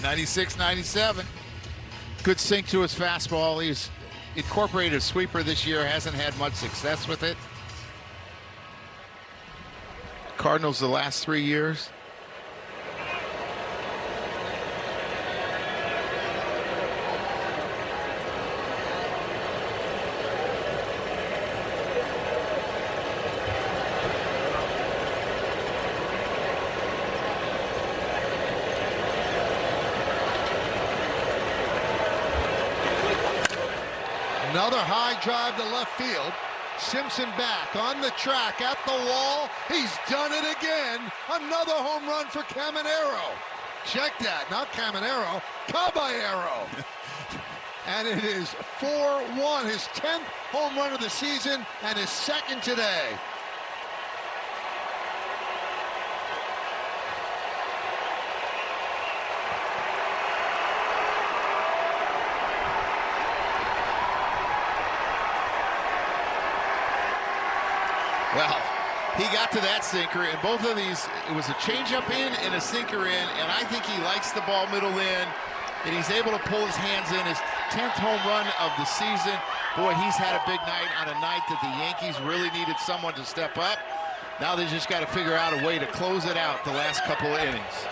96, 97. Good sink to his fastball. He's incorporated a sweeper this year, hasn't had much success with it. Cardinals the last 3 years. Another high drive to left field. Simpson back on the track at the wall. He's done it again. Another home run for Caminero. Check that, not Caminero, Caballero. And it is 4-1, his 10th home run of the season and his 2nd today. Well, He got to that sinker, and both of these, it was a changeup in and a sinker in, and I think he likes the ball middle in, and he's able to pull his hands in. His 10th home run of the season. Boy, he's had a big night on a night that the Yankees really needed someone to step up. Now they just got to figure out a way to close it out the last couple of innings.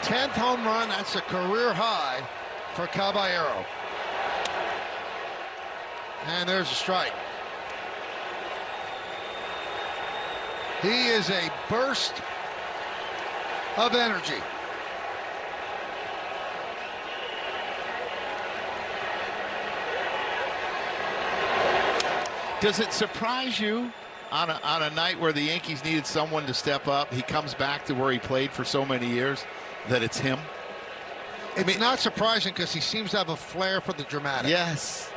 10th home run, that's a career high for Caballero. And there's a strike. He is a burst of energy. Does it surprise you on a night where the Yankees needed someone to step up, he comes back to where he played for so many years, that it's him? It's not surprising because he seems to have a flair for the dramatic. Yes.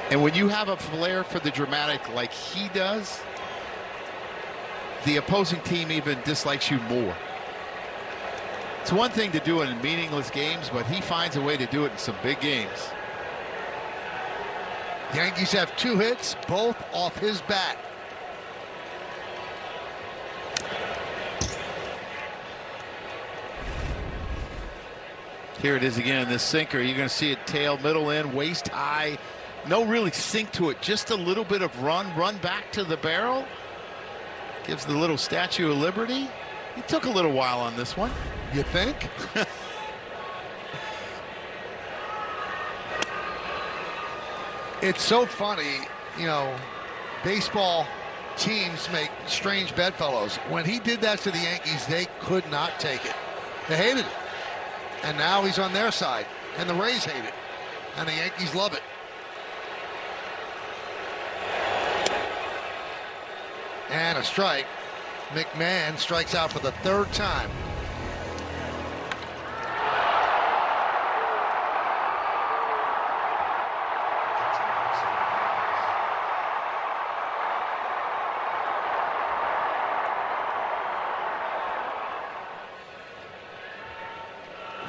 And when you have a flair for the dramatic like he does, the opposing team even dislikes you more. It's one thing to do it in meaningless games, but he finds a way to do it in some big games. Yankees have 2 hits, both off his bat. Here it is again, this sinker. You're going to see it tail, middle in, waist high. No really sink to it, just a little bit of run back to the barrel. Gives the little Statue of Liberty. He took a little while on this one. You think? It's so funny, you know, baseball teams make strange bedfellows. When he did that to the Yankees, they could not take it. They hated it. And now he's on their side, and the Rays hate it, and the Yankees love it. And a strike. McMahon strikes out for the 3rd time.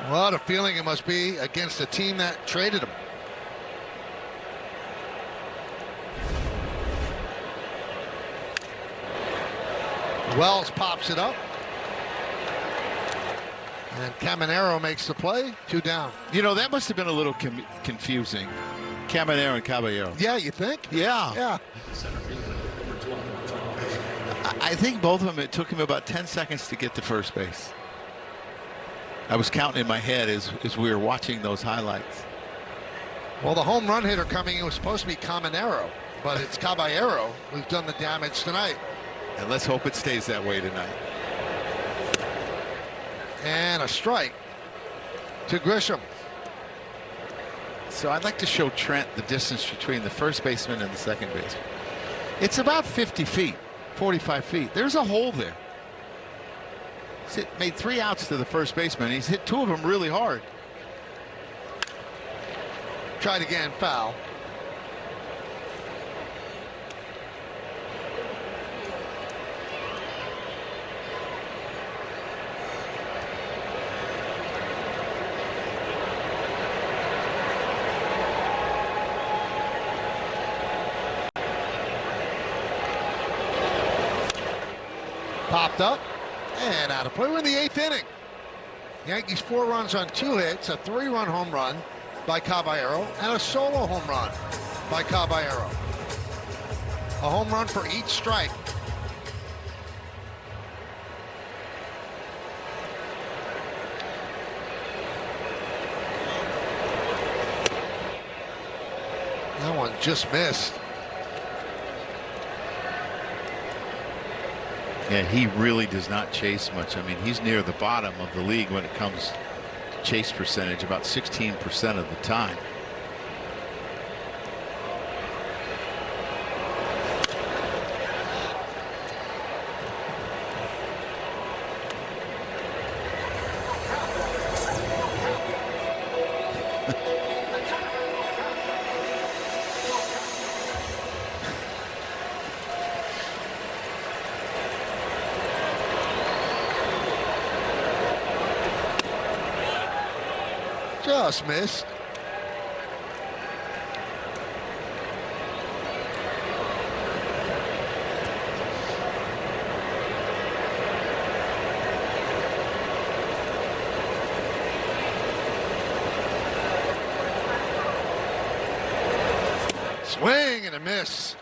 What a feeling it must be against the team that traded him. Wells pops it up. And Caminero makes the play. 2 down. You know, that must have been a little confusing. Caminero and Caballero. Yeah, you think? Yeah. Yeah. I think both of them, it took him about 10 seconds to get to first base. I was counting in my head as we were watching those highlights. Well, the home run hitter coming in was supposed to be Caminero, but it's Caballero who's done the damage tonight. And let's hope it stays that way tonight. And a strike to Grisham. So I'd like to show Trent the distance between the first baseman and the second baseman. It's about 50 feet, 45 feet. There's a hole there. He's made 3 outs to the first baseman. He's hit 2 of them really hard. Tried again, foul. Popped up and out of play. We're in the 8th inning. Yankees 4 runs on 2 hits, a 3-run home run by Caballero, and a solo home run by Caballero. A home run for each strike. That one just missed. Yeah, he really does not chase much. I mean, he's near the bottom of the league when it comes to chase percentage, about 16% of the time. Just missed. Swing and a miss.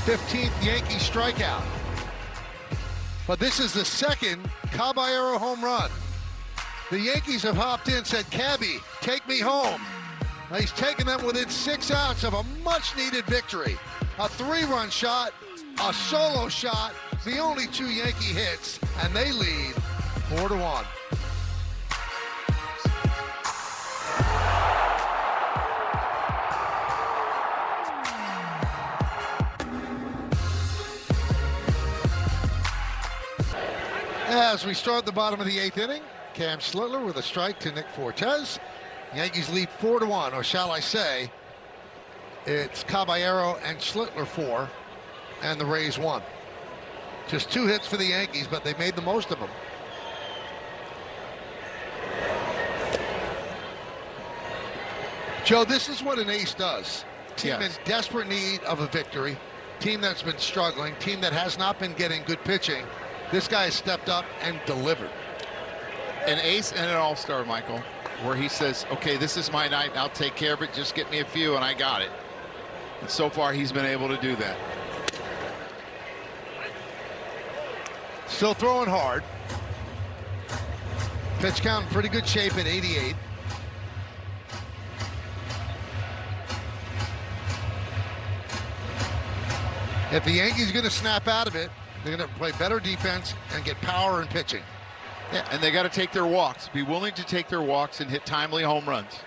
15th Yankee strikeout. But this is the second Caballero home run. The Yankees have hopped in, said, "Cabby, take me home." Now he's taken them within 6 outs of a much-needed victory. A 3-run shot, a solo shot, the only 2 Yankee hits, and they lead 4-1. As we start the bottom of the 8th inning, Cam Schlittler with a strike to Nick Fortes. Yankees lead 4-1, or shall I say, it's Caballero and Schlittler 4, and the Rays 1. Just 2 hits for the Yankees, but they made the most of them. Joe, this is what an ace does. Team in desperate need of a victory, team that's been struggling, team that has not been getting good pitching. This guy has stepped up and delivered. An ace and an all-star, Michael, where he says, okay, this is my night, I'll take care of it, just get me a few, and I got it. And so far, he's been able to do that. Still throwing hard. Pitch count in pretty good shape at 88. If the Yankees are going to snap out of it, they're going to play better defense and get power in pitching. Yeah, and they got to take their walks. Be willing to take their walks and hit timely home runs.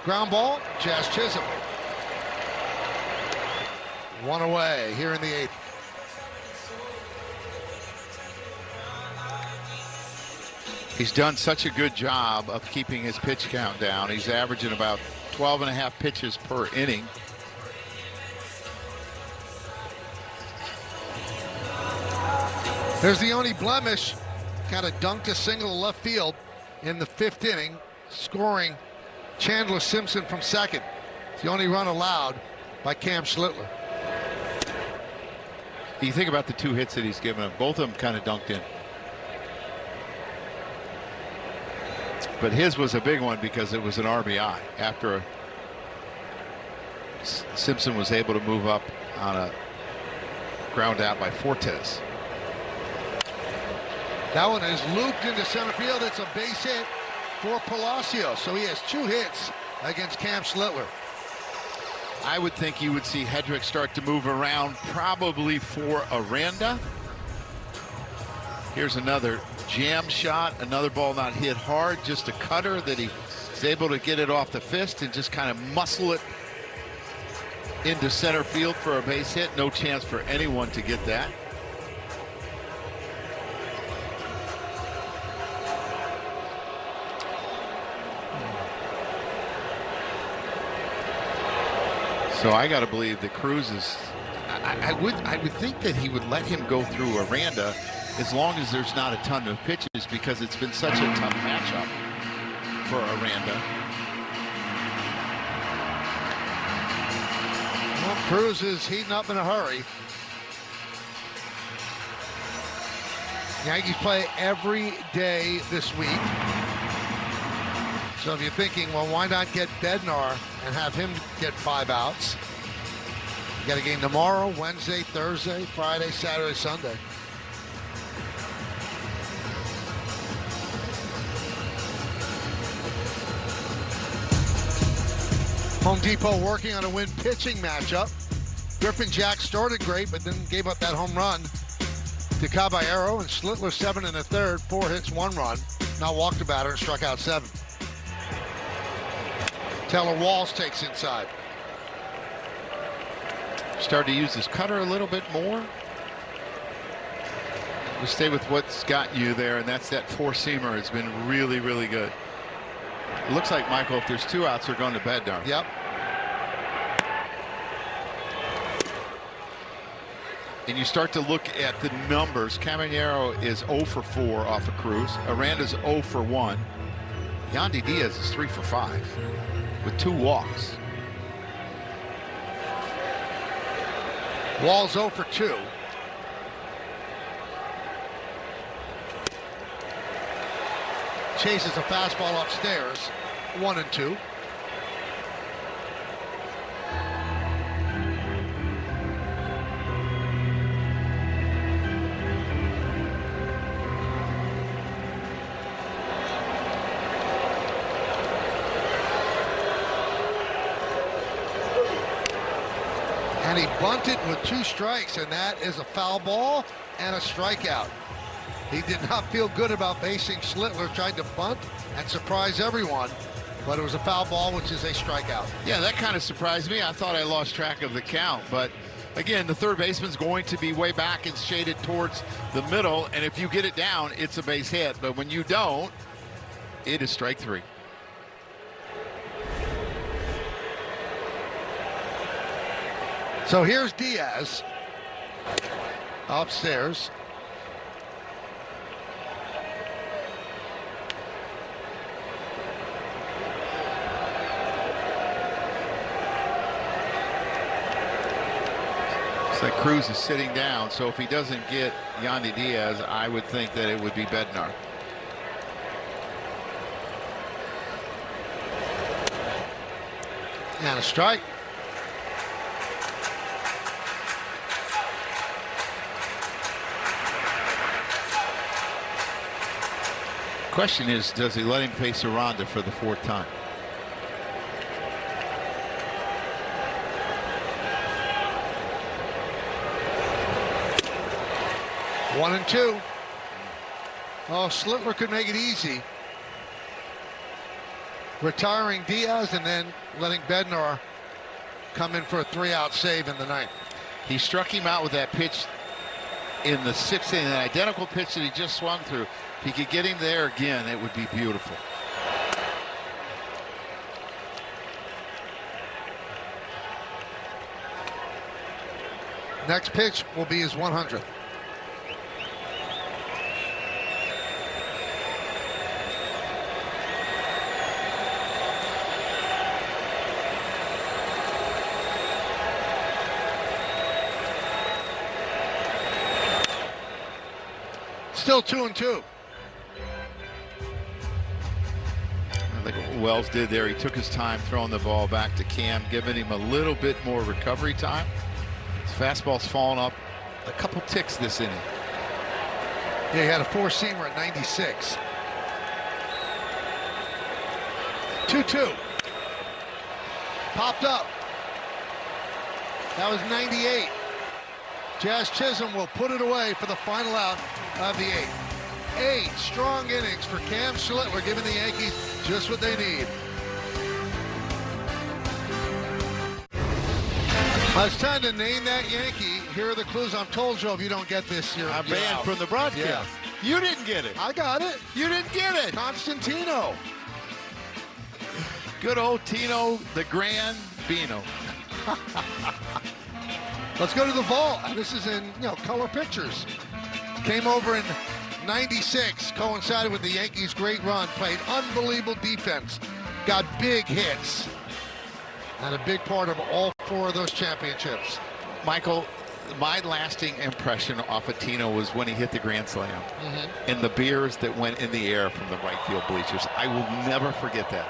Ground ball, Jazz Chisholm. 1 away here in the 8th. He's done such a good job of keeping his pitch count down. He's averaging about 12.5 pitches per inning. There's the only blemish. Kind of dunked a single to left field in the 5th inning, scoring Chandler Simpson from second. It's the only run allowed by Cam Schlittler. You think about the 2 hits that he's given him. Both of them kind of dunked in. But his was a big one because it was an RBI after Simpson was able to move up on a ground out by Fortes. That one is looped into center field. It's a base hit for Palacios. So he has 2 hits against Cam Schlittler. I would think you would see Hedrick start to move around, probably for Aranda. Here's another jam shot, another ball not hit hard, just a cutter that he is able to get it off the fist and just kind of muscle it into center field for a base hit. No chance for anyone to get that. So I got to believe that Cruz is. I would think that he would let him go through Aranda as long as there's not a ton of pitches, because it's been such a tough matchup for Aranda. Well, Cruz is heating up in a hurry. Yankees play every day this week. So if you're thinking, well, why not get Bednar and have him get 5 outs? You got a game tomorrow, Wednesday, Thursday, Friday, Saturday, Sunday. Home Depot working on a win pitching matchup. Griffin Jack started great, but then gave up that home run to Caballero, and Schlittler 7 1/3, 4 hits, 1 run. Now walked a batter and struck out 7. Taylor Walls takes inside. Start to use his cutter a little bit more. We stay with what's got you there, and that's that 4-seamer. It's been really, really good. It looks like, Michael, if there's 2 outs, they're going to Bednar. Yep. and you start to look at the numbers, Caminero is 0 for 4 off of Cruz. Aranda's 0 for 1. Yandy Diaz is 3 for 5 with 2 walks. Wall's 0 for 2. Chases a fastball upstairs, 1-2. And he bunted with 2 strikes, and that is a foul ball and a strikeout. He did not feel good about facing Schlittler, tried to bunt and surprise everyone, but it was a foul ball, which is a strikeout. Yeah, that kind of surprised me. I thought I lost track of the count, but again, the third baseman's going to be way back and shaded towards the middle, and if you get it down, it's a base hit, but when you don't, it is strike 3. So here's Diaz upstairs. It's like Cruz is sitting down, so if he doesn't get Yandy Diaz, I would think that it would be Bednar. And a strike. Question is, does he let him face Aranda for the 4th time? One and 2. Oh, Schlittler could make it easy. Retiring Diaz and then letting Bednar come in for a 3-out save in the 9th. He struck him out with that pitch in the 6th inning, an identical pitch that he just swung through. If he could get him there again, it would be beautiful. Next pitch will be his 100th. Still 2-2. I think what Wells did there, he took his time throwing the ball back to Cam, giving him a little bit more recovery time. His fastball's fallen up a couple ticks this inning. Yeah, he had a 4-seamer at 96. 2-2. Popped up. That was 98. Jazz Chisholm will put it away for the final out of the 8th. 8 strong innings for Cam Schlittler, giving the Yankees just what they need. It's time to name that Yankee. Here are the clues. I'm told, Joe, if you don't get this, you're I'm banned out. from the broadcast. Yeah. You didn't get it. I got it. You didn't get it. Constantino. Good old Tino the Grand Bino. Let's go to the vault. This is in, color pictures. Came over in 96, coincided with the Yankees' great run, played unbelievable defense, got big hits, and a big part of all 4 of those championships. Michael, my lasting impression off of Tino was when he hit the grand slam and the beers that went in the air from the right field bleachers. I will never forget that.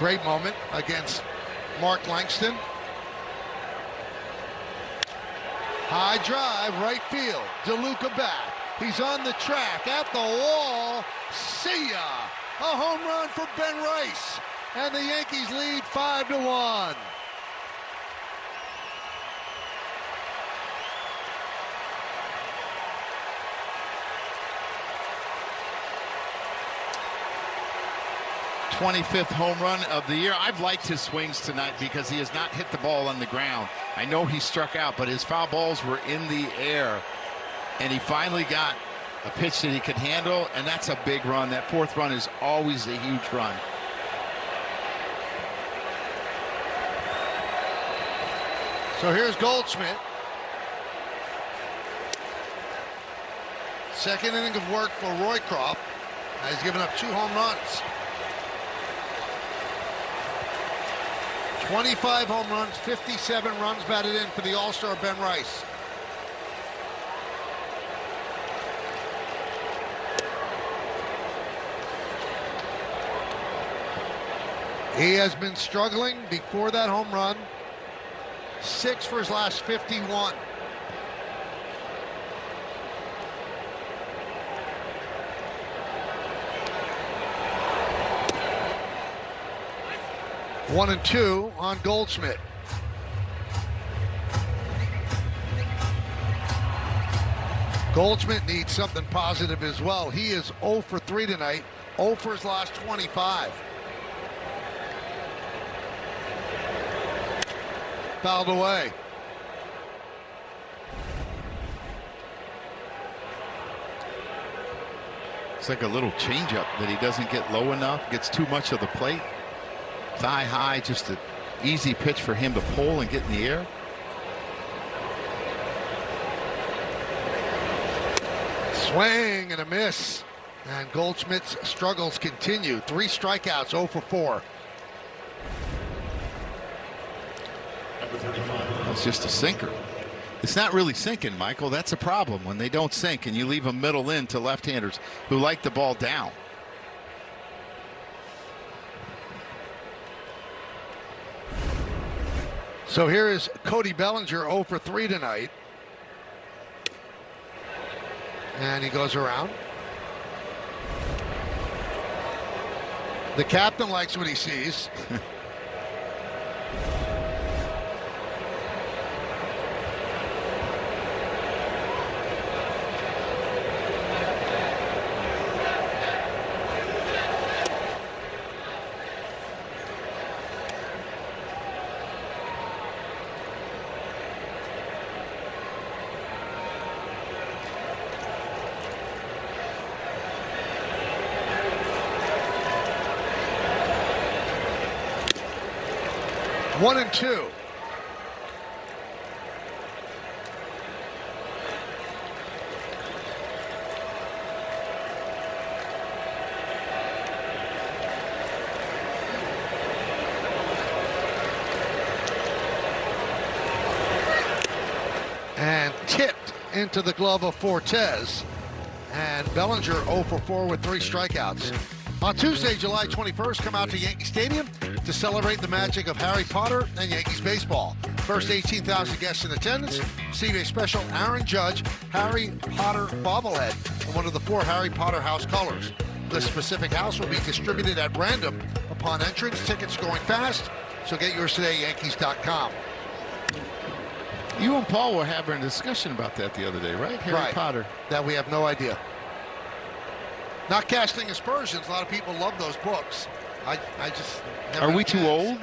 Great moment against Mark Langston. High drive, right field. DeLuca back. He's on the track, at the wall. See ya! A home run for Ben Rice. And the Yankees lead 5-1. '25th home run of the year. I've liked his swings tonight because he has not hit the ball on the ground. I know he struck out, but his foul balls were in the air, and he finally got a pitch that he could handle, and that's a big run. That 4th run is always a huge run. So here's Goldschmidt. Second inning of work for Roycroft. He's given up 2 home runs. 25 home runs, 57 runs batted in for the All-Star Ben Rice. He has been struggling before that home run. 6 for his last 51. One and two on Goldschmidt. Goldschmidt needs something positive as well. He is 0 for 3 tonight, 0 for his last 25. Fouled away. It's like a little changeup that he doesn't get low enough, gets too much of the plate. Thigh high, just an easy pitch for him to pull and get in the air. Swing and a miss. And Goldschmidt's struggles continue. 3 strikeouts, 0 for 4. It's just a sinker. It's not really sinking, Michael. That's a problem when they don't sink and you leave them middle in to left-handers who like the ball down. So here is Cody Bellinger, 0 for 3 tonight. And he goes around. The captain likes what he sees. One and two. And tipped into the glove of Fortes. And Bellinger 0 for 4 with 3 strikeouts. On Tuesday, July 21st, come out to Yankee Stadium to celebrate the magic of Harry Potter and Yankees baseball. First 18,000 guests in attendance receive a special Aaron Judge Harry Potter bobblehead in one of the 4 Harry Potter house colors. This specific house will be distributed at random upon entrance. Tickets going fast, so get yours today at Yankees.com. You and Paul were having a discussion about that the other day, right? Harry Potter. That we have no idea. Not casting aspersions. A lot of people love those books. I just never. Are we too old?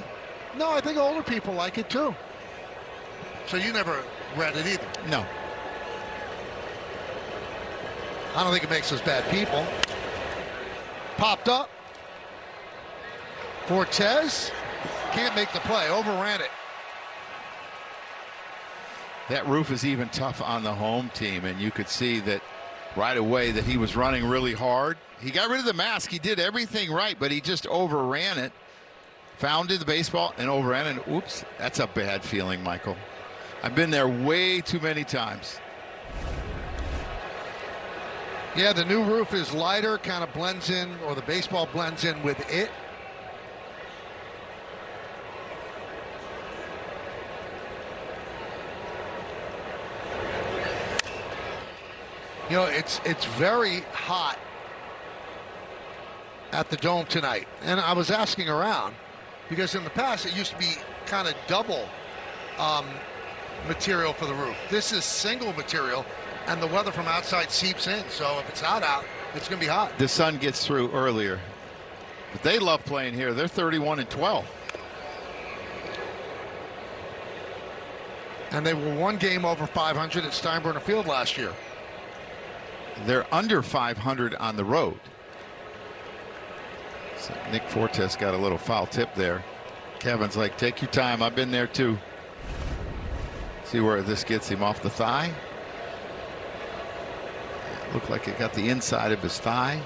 No, I think older people like it too. So you never read it either? No. I don't think it makes us bad people. Popped up. Fortes can't make the play. Overran it. That roof is even tough on the home team, and you could see that right away that he was running really hard. He got rid of the mask. He did everything right, but he just overran it. Founded the baseball and overran it. Oops, that's a bad feeling, Michael. I've been there way too many times. Yeah, the new roof is lighter, kind of blends in, or the baseball blends in with it. You know, it's very hot at the Dome tonight. And I was asking around, because in the past it used to be kind of double material for the roof. This is single material, and the weather from outside seeps in. So if it's hot out, it's going to be hot. The sun gets through earlier. But they love playing here. They're 31-12. And they were 1 game over 500 at Steinbrenner Field last year. They're under 500 on the road. So Nick Fortes got a little foul tip there. Kevin's like, take your time. I've been there too. See where this gets him off the thigh. Looked like it got the inside of his thigh.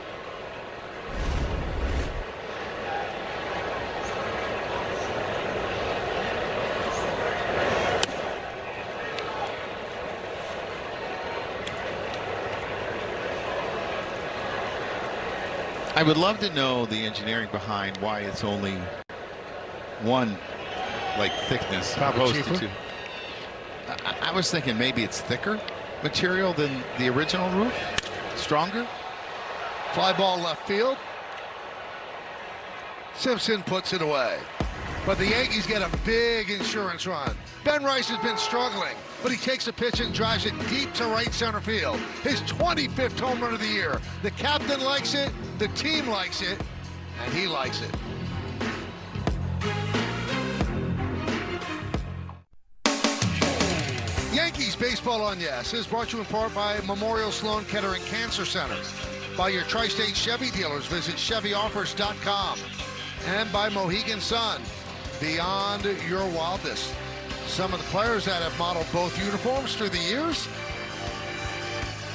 I would love to know the engineering behind why it's only one thickness opposed to two. I was thinking maybe it's thicker material than the original roof, stronger. Fly ball left field. Simpson puts it away. But the Yankees get a big insurance run. Ben Rice has been struggling, but he takes a pitch and drives it deep to right center field. His 25th home run of the year. The captain likes it, the team likes it, and he likes it. Yankees Baseball on Yes is brought to you in part by Memorial Sloan Kettering Cancer Center, by your Tri-State Chevy dealers. Visit ChevyOffers.com. And by Mohegan Sun, beyond your wildest. Some of the players that have modeled both uniforms through the years: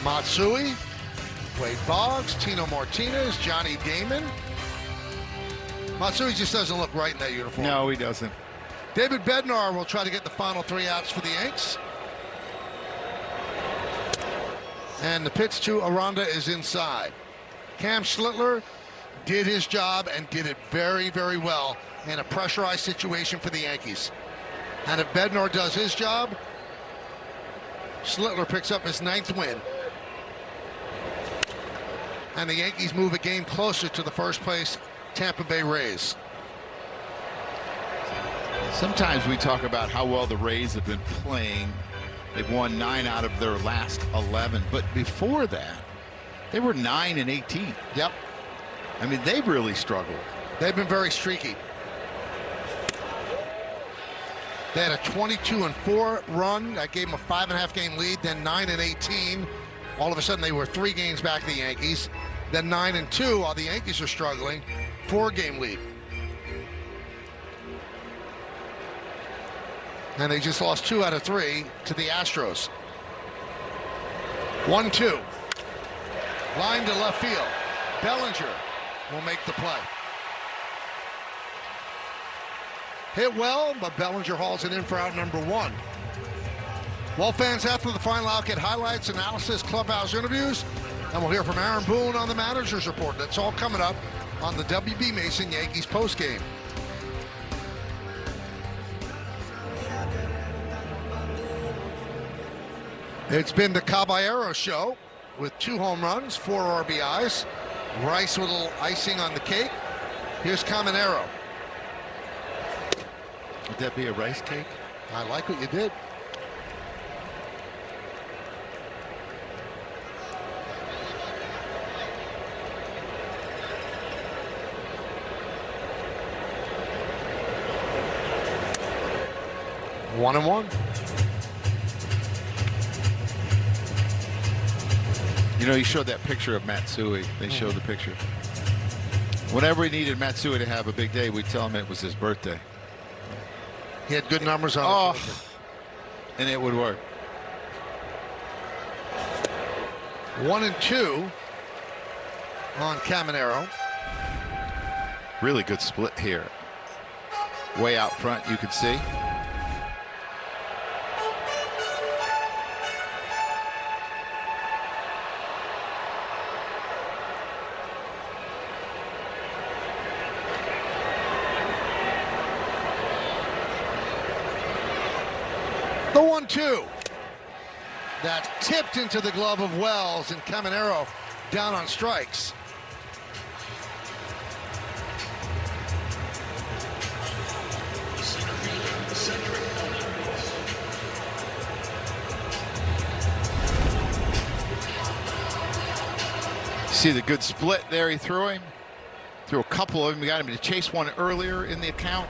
Matsui, Wade Boggs, Tino Martinez, Johnny Damon. Matsui just doesn't look right in that uniform. No, he doesn't. David Bednar will try to get the final 3 outs for the Yanks. And the pitch to Aranda is inside. Cam Schlittler did his job and did it very, very well in a pressurized situation for the Yankees. And if Bednar does his job, Schlittler picks up his 9th win. And the Yankees move a game closer to the first place Tampa Bay Rays. Sometimes we talk about how well the Rays have been playing. They've won 9 out of their last 11. But before that, they were 9-18. Yep. I mean, they've really struggled. They've been very streaky. They had a 22-4 run that gave them a 5.5 game lead, then 9-18. All of a sudden, they were 3 games back the Yankees. Then 9-2, while the Yankees are struggling, 4-game lead. And they just lost 2 out of 3 to the Astros. 1-2. Line to left field. Bellinger will make the play. Hit well, but Bellinger hauls it in for out number 1. Well, fans, after the final out, get highlights, analysis, clubhouse interviews, and we'll hear from Aaron Boone on the manager's report. That's all coming up on the WB Mason Yankees postgame. It's been the Caballero show with 2 home runs, 4 RBIs. Rice with a little icing on the cake. Here's Caminero. Would that be a rice cake? I like what you did. One and one. You know, he showed that picture of Matsui. They showed the picture. Whenever we needed Matsui to have a big day, we'd tell him it was his birthday. He had good numbers on it. And it would work. 1-2 on Caminero. Really good split here. Way out front, you can see. The 1-2. That tipped into the glove of Wells, and Caminero down on strikes. See the good split there he threw him. Threw a couple of them. We got him to chase one earlier in the account.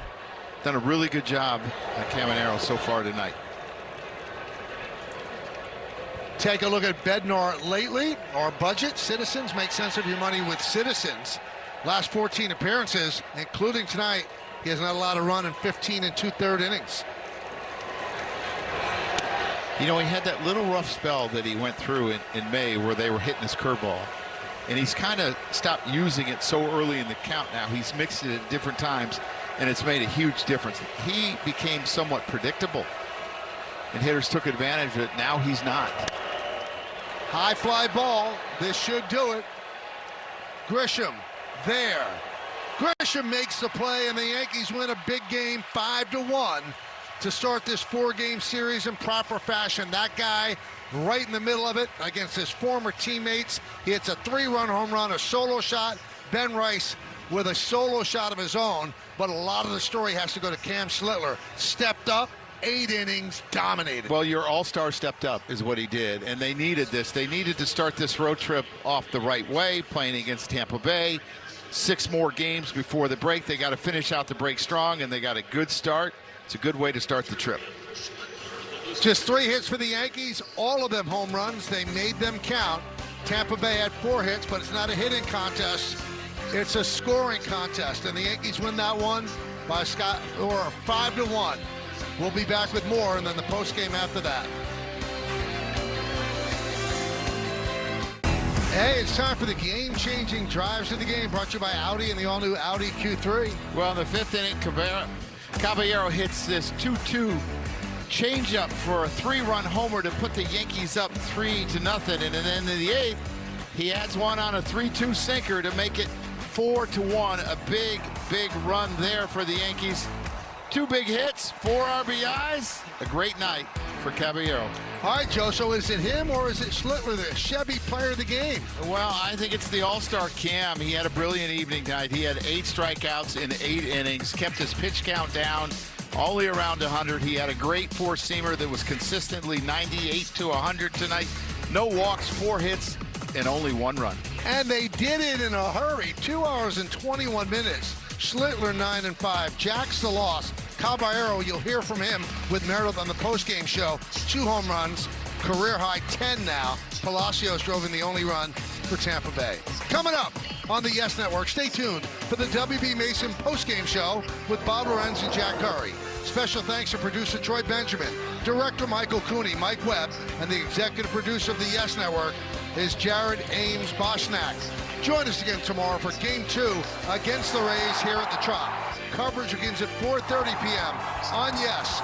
Done a really good job at Caminero so far tonight. Take a look at Bednar lately. Our budget, Citizens, make sense of your money with Citizens. Last 14 appearances, including tonight, he has not allowed a run in 15 2/3 innings. You know, he had that little rough spell that he went through in May where they were hitting his curveball. And he's kind of stopped using it so early in the count now. He's mixed it at different times, and it's made a huge difference. He became somewhat predictable, and hitters took advantage of it. Now he's not. High fly ball. This should do it. Grisham there. Grisham makes the play, and the Yankees win a big game 5-1 to start this 4-game series in proper fashion. That guy right in the middle of it against his former teammates. He hits a 3-run home run, a solo shot. Ben Rice with a solo shot of his own, but a lot of the story has to go to Cam Schlittler. Stepped up, 8 innings, dominated. Well, your all-star stepped up is what he did, and they needed this. They needed to start this road trip off the right way, playing against Tampa Bay. 6 more games before the break. They got to finish out the break strong, and they got a good start. It's a good way to start the trip. Just 3 hits for the Yankees, all of them home runs. They made them count. Tampa Bay had 4 hits, but it's not a hitting contest. It's a scoring contest, and the Yankees win that one by Scott or 5-1. We'll be back with more, and then the postgame after that. Hey, it's time for the game-changing drives of the game, brought to you by Audi and the all-new Audi Q3. Well, in the 5th inning, Caballero hits this 2-2 changeup for a 3-run homer to put the Yankees up 3-0. And then in the 8th, he adds one on a 3-2 sinker to make it 4-1. A big, big run there for the Yankees. 2 big hits, 4 RBIs. A great night for Caballero. All right, Joe, so is it him or is it Schlittler, the Chevy player of the game? Well, I think it's the all-star Cam. He had a brilliant evening tonight. He had 8 strikeouts in 8 innings, kept his pitch count down, only around 100. He had a great 4-seamer that was consistently 98 to 100 tonight. No walks, 4 hits, and only 1 run. And they did it in a hurry. 2 hours and 21 minutes. Schlittler 9-5. Jack's the loss. Caballero, you'll hear from him with Meredith on the postgame show. 2 home runs, career high 10 now. Palacios drove in the only run for Tampa Bay. Coming up on the Yes Network, stay tuned for the WB Mason postgame show with Bob Lorenz and Jack Curry. Special thanks to producer Troy Benjamin, director Michael Cooney, Mike Webb, and the executive producer of the Yes Network is Jared Ames Boschnack. Join us again tomorrow for Game 2 against the Rays here at the Trop. Coverage begins at 4:30 p.m. on Yes